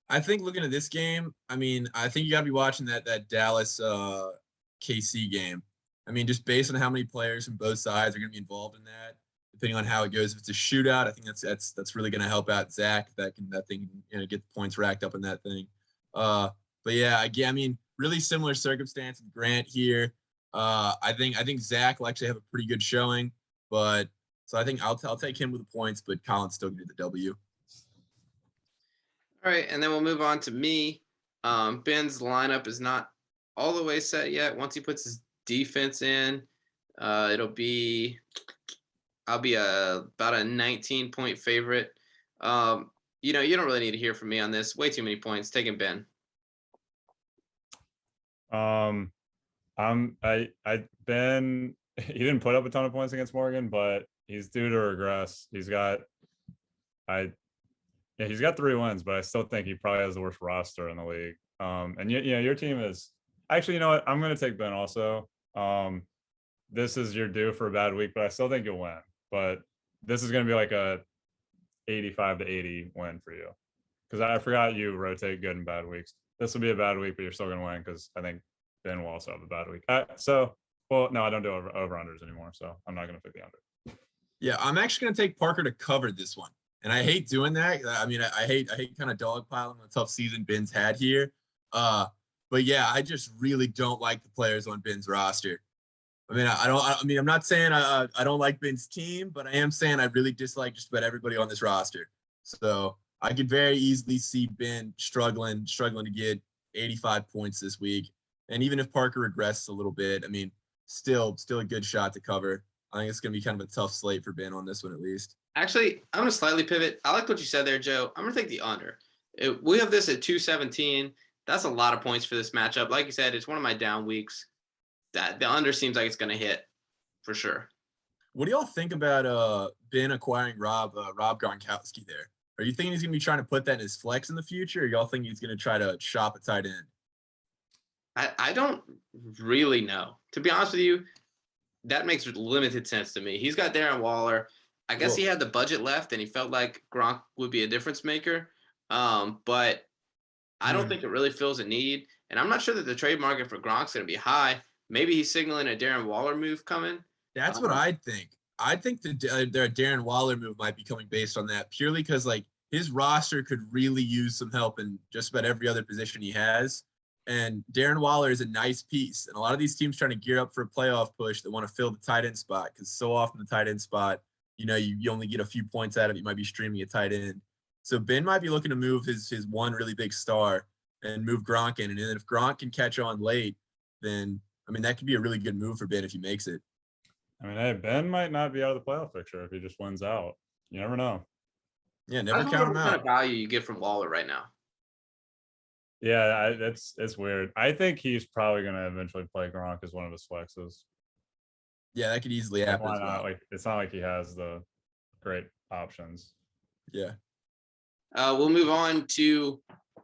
I think looking at this game, I mean, I think you got to be watching that Dallas KC game. I mean, just based on how many players from both sides are going to be involved in that, depending on how it goes. If it's a shootout, I think that's really going to help out Zach. That thing get the points racked up in that thing. But yeah, again, I mean, really similar circumstance with Grant here. I think Zach will actually have a pretty good showing, but so I think I'll take him with the points, but Colin's still going to get the W. All right, and then we'll move on to me. Ben's lineup is not all the way set yet. Once he puts his defense in, I'll be about a 19-point favorite. You don't really need to hear from me on this. Way too many points. Taking Ben. Ben, he didn't put up a ton of points against Morgan, but he's due to regress. He's got Yeah, he's got 3 wins, but I still think he probably has the worst roster in the league. And yeah, your team is actually, you know what? I'm gonna take Ben also. This is your due for a bad week, but I still think you'll win. But this is gonna be like a 85 to 80 win for you. Because I forgot you rotate good and bad weeks. This will be a bad week, but you're still gonna win because I think Ben will also have a bad week. Well, no, I don't do over unders anymore, so I'm not gonna pick the under. Yeah, I'm actually gonna take Parker to cover this one, and I hate doing that. I mean, I hate kind of dogpiling the tough season Ben's had here. But yeah, I just really don't like the players on Ben's roster. I mean, I don't. I mean, I'm not saying I don't like Ben's team, but I am saying I really dislike just about everybody on this roster. So I could very easily see Ben struggling to get 85 points this week. And even if Parker regresses a little bit, I mean, still a good shot to cover. I think it's going to be kind of a tough slate for Ben on this one, at least. Actually, I'm going to slightly pivot. I like what you said there, Joe. I'm going to take the under. We have this at 217. That's a lot of points for this matchup. Like you said, it's one of my down weeks. That the under seems like it's going to hit for sure. What do y'all think about Ben acquiring Rob Gronkowski there? Are you thinking he's going to be trying to put that in his flex in the future, or y'all think he's going to try to shop a tight end? I don't really know. To be honest with you, that makes limited sense to me. He's got Darren Waller. I guess he had the budget left, and he felt like Gronk would be a difference maker. But I don't think it really fills a need. And I'm not sure that the trade market for Gronk's going to be high. Maybe he's signaling a Darren Waller move coming. That's what I think. I think their Darren Waller move might be coming based on that purely because like his roster could really use some help in just about every other position he has. And Darren Waller is a nice piece. And a lot of these teams trying to gear up for a playoff push that want to fill the tight end spot because so often the tight end spot, you only get a few points out of it. You might be streaming a tight end. So Ben might be looking to move his one really big star and move Gronk in. And then if Gronk can catch on late, then I mean that could be a really good move for Ben if he makes it. I mean, hey, Ben might not be out of the playoff picture if he just wins out. You never know. Yeah, never count him What kind of out. value you get from Waller right now? Yeah, it's weird. I think he's probably going to eventually play Gronk as one of his flexes. Yeah, that could easily happen Why as not? well. Like, it's not like he has the great options. Yeah. We'll move on to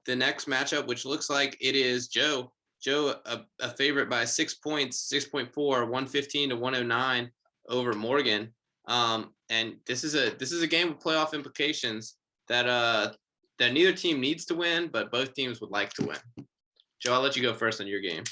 the next matchup, which looks like it is Joe. Joe, a favorite by 6 points, 6.4, 115 to 109 over Morgan. And this is a game with playoff implications that neither team needs to win, but both teams would like to win. Joe, I'll let you go first on your game.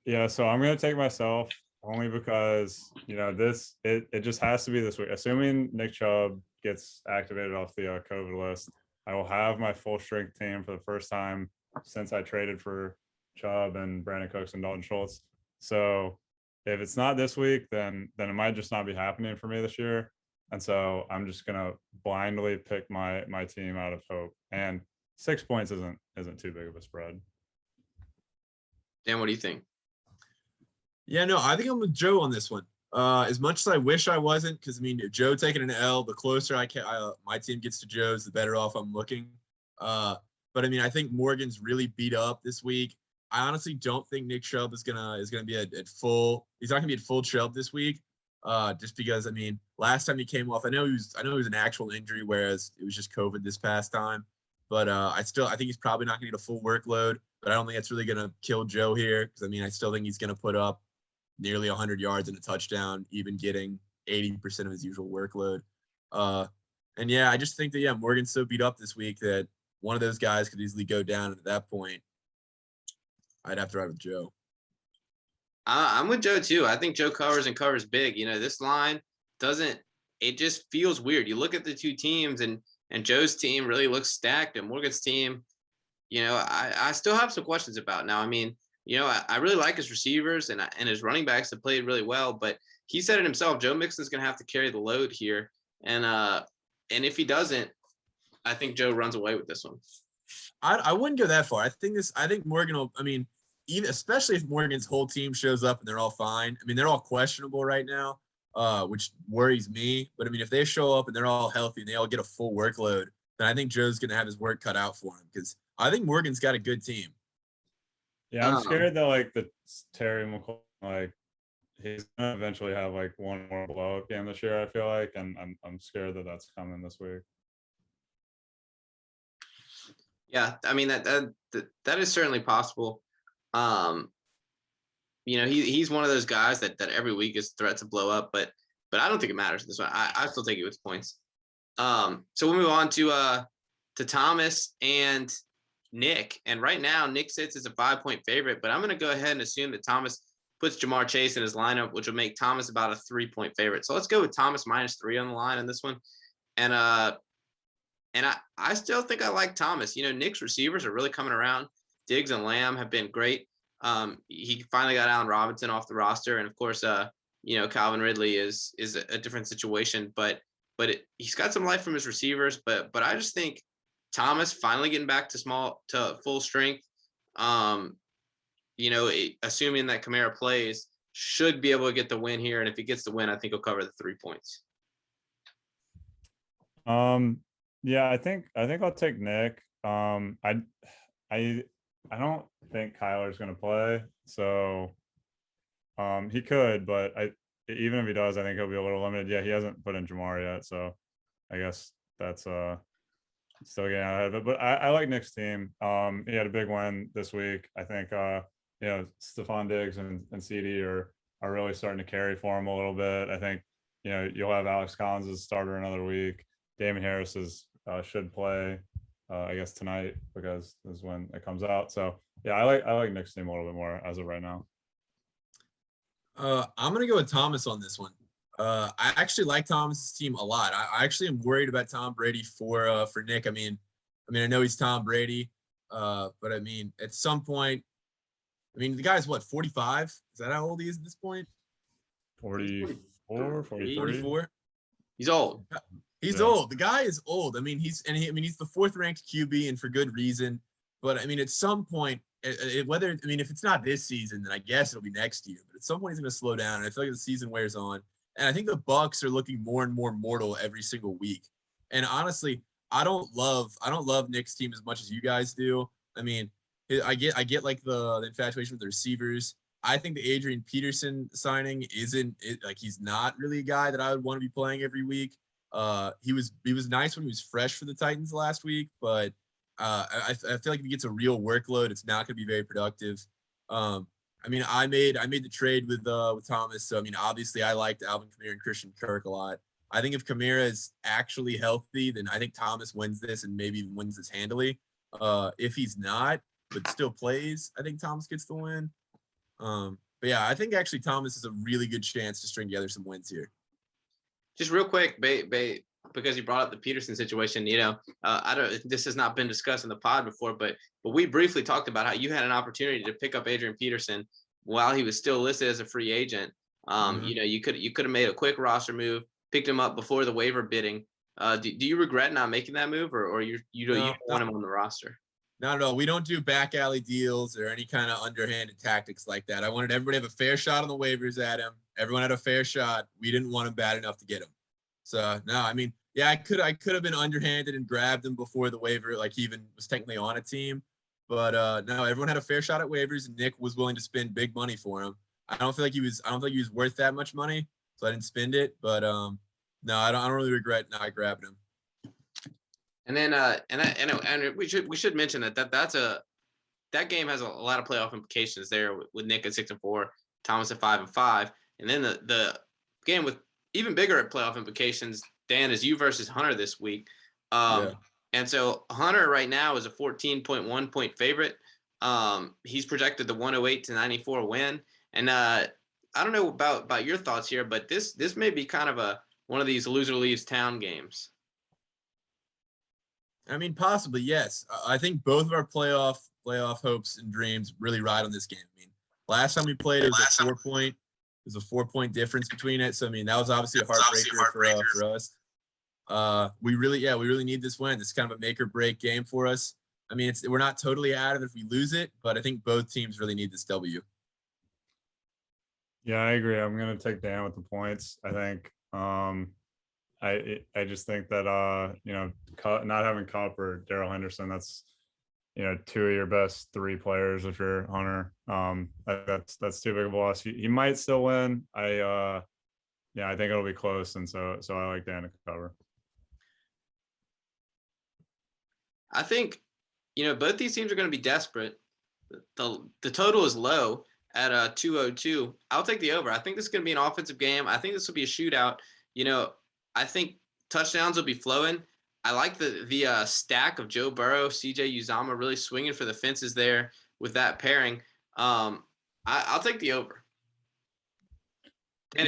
Yeah, so I'm going to take myself only because, it just has to be this week. Assuming Nick Chubb gets activated off the COVID list, I will have my full strength team for the first time since I traded for Chubb and Brandon Cooks and Dalton Schultz. So if it's not this week, then it might just not be happening for me this year. And so I'm just gonna blindly pick my team out of hope. And 6 points isn't too big of a spread. Dan, what do you think? Yeah, no, I think I'm with Joe on this one. As much as I wish I wasn't, because I mean, Joe taking an L, the closer my team gets to Joe's, the better off I'm looking. But I mean, I think Morgan's really beat up this week. I honestly don't think Nick Chubb is gonna be at full. He's not gonna be at full Chubb this week. Just because I mean, last time he came off, I know he was an actual injury, whereas it was just COVID this past time. But I think he's probably not gonna get a full workload. But I don't think that's really gonna kill Joe here because I mean, I still think he's gonna put up nearly 100 yards and a touchdown, even getting 80% of his usual workload. And yeah, I just think that Morgan's so beat up this week that one of those guys could easily go down. And at that point, I'd have to ride with Joe. I'm with Joe too. I think Joe covers big. This line it just feels weird. You look at the two teams and Joe's team really looks stacked and Morgan's team, I still have some questions about. Now, I mean, I really like his receivers and his running backs have played really well, but he said it himself. Joe Mixon's going to have to carry the load here. And if he doesn't, I think Joe runs away with this one. I wouldn't go that far. I think Morgan will, I mean, even especially if Morgan's whole team shows up and they're all fine. I mean, they're all questionable right now, which worries me. But I mean, if they show up and they're all healthy and they all get a full workload, then I think Joe's going to have his work cut out for him because I think Morgan's got a good team. Yeah, I'm scared that like the Terry McLaurin, like he's gonna eventually have like one more blow up game this year. I feel like, and I'm scared that that's coming this week. Yeah, I mean that is certainly possible. Um, he's one of those guys that every week is a threat to blow up, but I don't think it matters this one. I still take it with points. So we'll move on to Thomas and Nick. And right now, Nick sits as a 5-point favorite, but I'm going to go ahead and assume that Thomas puts Jamar Chase in his lineup, which will make Thomas about a 3-point favorite. So let's go with Thomas -3 on the line in this one. And I still think I like Thomas. Nick's receivers are really coming around. Diggs and Lamb have been great. He finally got Allen Robinson off the roster, and of course, Calvin Ridley is a different situation, but he's got some life from his receivers. But I just think Thomas finally getting back to full strength. Assuming that Kamara plays, should be able to get the win here, and if he gets the win, I think he'll cover the 3 points. Yeah, I think I'll take Nick. I don't think Kyler's gonna play, so he could, but even if he does, I think he'll be a little limited. Yeah, he hasn't put in Jamar yet, so I guess that's still getting out of it. But I like Nick's team. He had a big win this week. I think Stephon Diggs and CD are really starting to carry for him a little bit. I think you'll have Alex Collins as starter another week. Damon Harris should play, I guess tonight, because this is when it comes out. So yeah, I like Nick's team a little bit more as of right now. I'm gonna go with Thomas on this one. I actually like Thomas's team a lot. I actually am worried about Tom Brady for Nick. I mean, I know he's Tom Brady, but I mean, at some point, the guy's what, 45? Is that how old he is at this point? 44, 43. 44. He's old. He's old. The guy is old. He's the 4th ranked QB, and for good reason. But at some point, if it's not this season, then I guess it'll be next year. But at some point, he's going to slow down, and I feel like the season wears on. And I think the Bucs are looking more and more mortal every single week. And honestly, I don't love Nick's team as much as you guys do. I get like the infatuation with the receivers. I think the Adrian Peterson signing he's not really a guy that I would want to be playing every week. He was nice when he was fresh for the Titans last week, but I feel like if he gets a real workload, it's not going to be very productive. I made the trade with Thomas, so obviously I liked Alvin Kamara and Christian Kirk a lot. I think if Kamara is actually healthy, then I think Thomas wins this and maybe even wins this handily. If he's not, but still plays, I think Thomas gets the win. But yeah, I think actually Thomas has a really good chance to string together some wins here. Just real quick, because you brought up the Peterson situation, this has not been discussed in the pod before, but we briefly talked about how you had an opportunity to pick up Adrian Peterson while he was still listed as a free agent. You could have made a quick roster move, picked him up before the waiver bidding. Do you regret not making that move, or you don't want him on the roster? Not at all. We don't do back alley deals or any kind of underhanded tactics like that. I wanted everybody to have a fair shot on the waivers at him. Everyone had a fair shot. We didn't want him bad enough to get him. So no, yeah, I could have been underhanded and grabbed him before the waiver, like he even was technically on a team. But no, everyone had a fair shot at waivers, and Nick was willing to spend big money for him. I don't think he was worth that much money, so I didn't spend it. But no, I don't really regret not grabbing him. And then and we should mention that game has a lot of playoff implications there with Nick at 6-4, Thomas at 5-5, and then the game with even bigger playoff implications, Dan, is you versus Hunter this week. And so Hunter right now is a 14.1 point favorite. He's projected the 108-94 win, and I don't know about your thoughts here, but this may be kind of one of these loser leaves town games. Possibly, yes. I think both of our playoff hopes and dreams really ride on this game. Last time we played, it was a 4-point difference between it. So that was obviously a heartbreaker for us. We really need this win. It's kind of a make or break game for us. We're not totally out of it if we lose it, but I think both teams really need this W. Yeah, I agree. I'm gonna take Dan with the points. I think I just think that not having Cup or Darrell Henderson, that's 2 of your best 3 players if you're Hunter. That's too big of a loss. He might still win. I think it'll be close, and so I like Dan to cover. I think both these teams are going to be desperate. The total is low at 202. I'll take the over. I think this is going to be an offensive game. I think this will be a shootout. I think touchdowns will be flowing. I like the stack of Joe Burrow, CJ Uzama really swinging for the fences there with that pairing. I'll take the over. And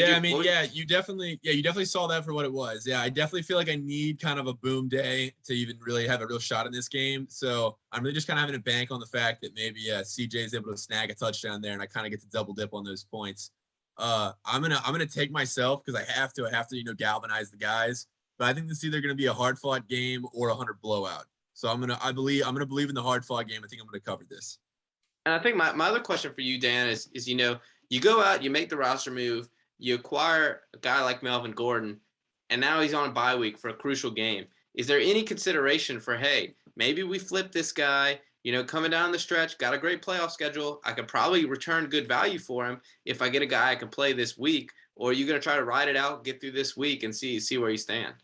you definitely saw that for what it was. Yeah, I definitely feel like I need kind of a boom day to even really have a real shot in this game. So I'm really just kind of having a bank on the fact that maybe CJ is able to snag a touchdown there, and I kind of get to double dip on those points. I'm gonna take myself because I have to galvanize the guys. But I think this is either gonna be a hard fought game or a 100 blowout. So I'm gonna believe in the hard fought game. I think I'm gonna cover this. And I think my other question for you, Dan, is you go out, you make the roster move, you acquire a guy like Melvin Gordon, and now he's on a bye week for a crucial game. Is there any consideration for, hey, maybe we flip this guy, coming down the stretch, got a great playoff schedule. I could probably return good value for him if I get a guy I can play this week. Or are you going to try to ride it out, get through this week, and see where you stand?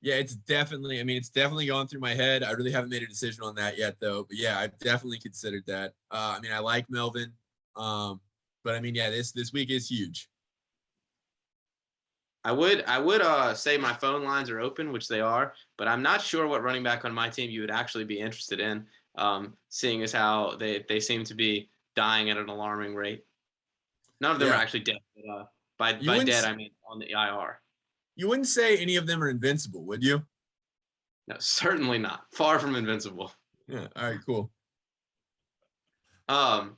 Yeah, it's definitely gone through my head. I really haven't made a decision on that yet, though. But yeah, I've definitely considered that. I like Melvin. But this week is huge. I would say my phone lines are open, which they are, but I'm not sure what running back on my team you would actually be interested in, seeing as how they seem to be dying at an alarming rate. None of them are actually dead. By dead, I mean on the IR. You wouldn't say any of them are invincible, would you? No, certainly not. Far from invincible. Yeah. All right, cool. Well,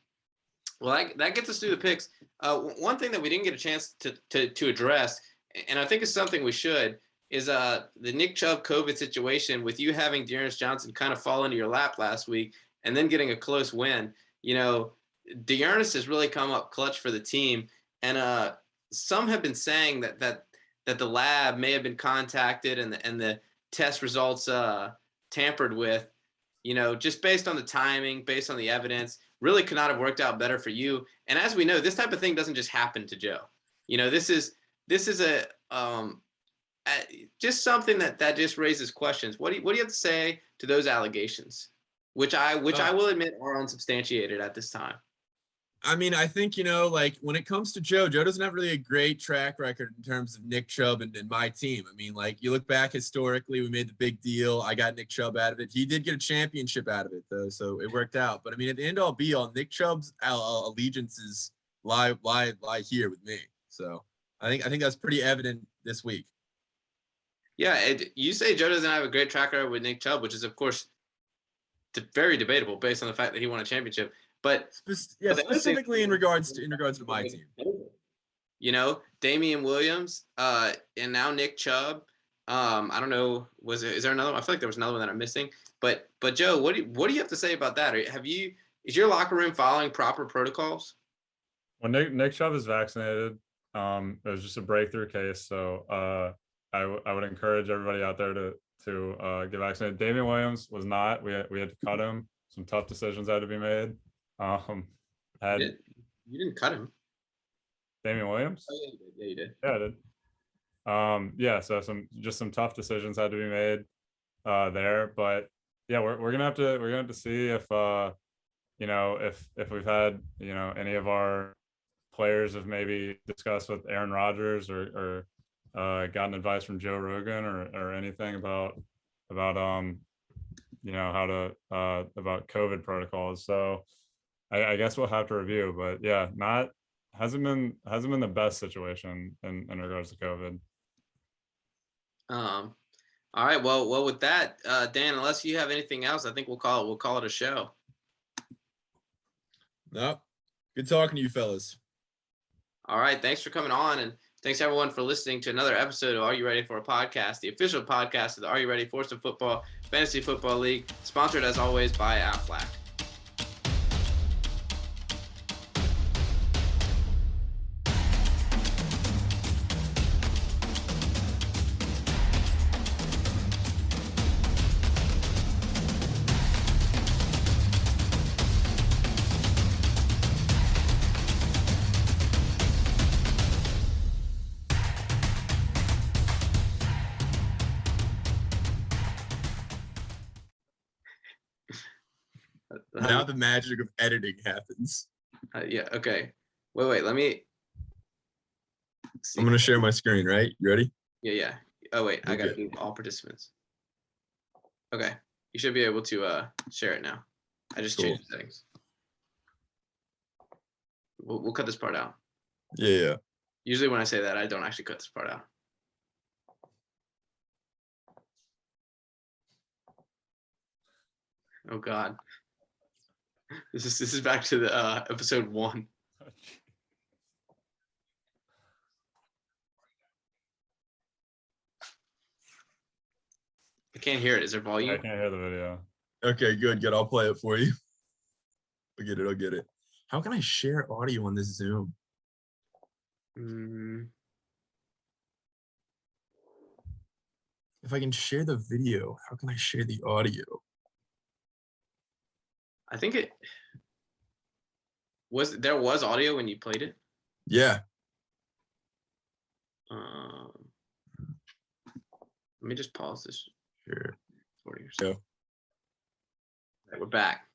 that gets us through the picks. One thing that we didn't get a chance to address, and I think it's something we should, is the Nick Chubb COVID situation with you having Dearness Johnson kind of fall into your lap last week and then getting a close win. Dearness has really come up clutch for the team, and some have been saying that the lab may have been contacted and the test results tampered with. Just based on the timing, based on the evidence, really could not have worked out better for you. And as we know, this type of thing doesn't just happen to Joe. This is a just something that just raises questions. What do you have to say to those allegations, which I will admit are unsubstantiated at this time? I think, when it comes to Joe doesn't have really a great track record in terms of Nick Chubb and my team. You look back historically, we made the big deal. I got Nick Chubb out of it. He did get a championship out of it, though, so it worked out. But, at the end all be all, Nick Chubb's allegiances lie here with me. So I think that's pretty evident this week. Yeah, you say Joe doesn't have a great track record with Nick Chubb, which is, of course, very debatable based on the fact that he won a championship. But specifically in regards to my team. Damian Williams, and now Nick Chubb. I don't know. Is there another one? I feel like there was another one that I'm missing. But Joe, what do you have to say about that? Is your locker room following proper protocols? Well, Nick Chubb is vaccinated. It was just a breakthrough case, so I would encourage everybody out there to get vaccinated. Damian Williams was not. We had to cut him. Some tough decisions had to be made. You didn't cut him. Damian Williams? Oh, yeah, you did. Yeah, I did. So some tough decisions had to be made there, but yeah, we're gonna have to see if if we've had any of our players have maybe discussed with Aaron Rodgers or gotten advice from Joe Rogan or anything about how to about COVID protocols. So I guess we'll have to review, but yeah, hasn't been the best situation in regards to COVID. All right. Well, with that, Dan, unless you have anything else, I think we'll call it a show. No, good talking to you fellas. All right. Thanks for coming on, and thanks everyone for listening to another episode of Are You Ready for a Podcast, the official podcast of the Are You Ready for Some Football Fantasy Football League, sponsored as always by Aflac. Now the magic of editing happens. Yeah. Okay. Wait. Let me see. I'm gonna share my screen, right? You ready? Yeah. Oh wait, I gotta Okay. do all participants. Okay, you should be able to share it now. I just Cool. changed the settings. We'll cut this part out. Yeah. Usually when I say that, I don't actually cut this part out. Oh God. This is back to the episode 1. I can't hear it. Is there I volume? can't hear the video. Okay, good. I'll play it for you. I'll get it. How can I share audio on this Zoom? If I can share the video, how can I share the audio? I think there was audio when you played it. Yeah. Let me just pause this Sure. recording. Go. We're back.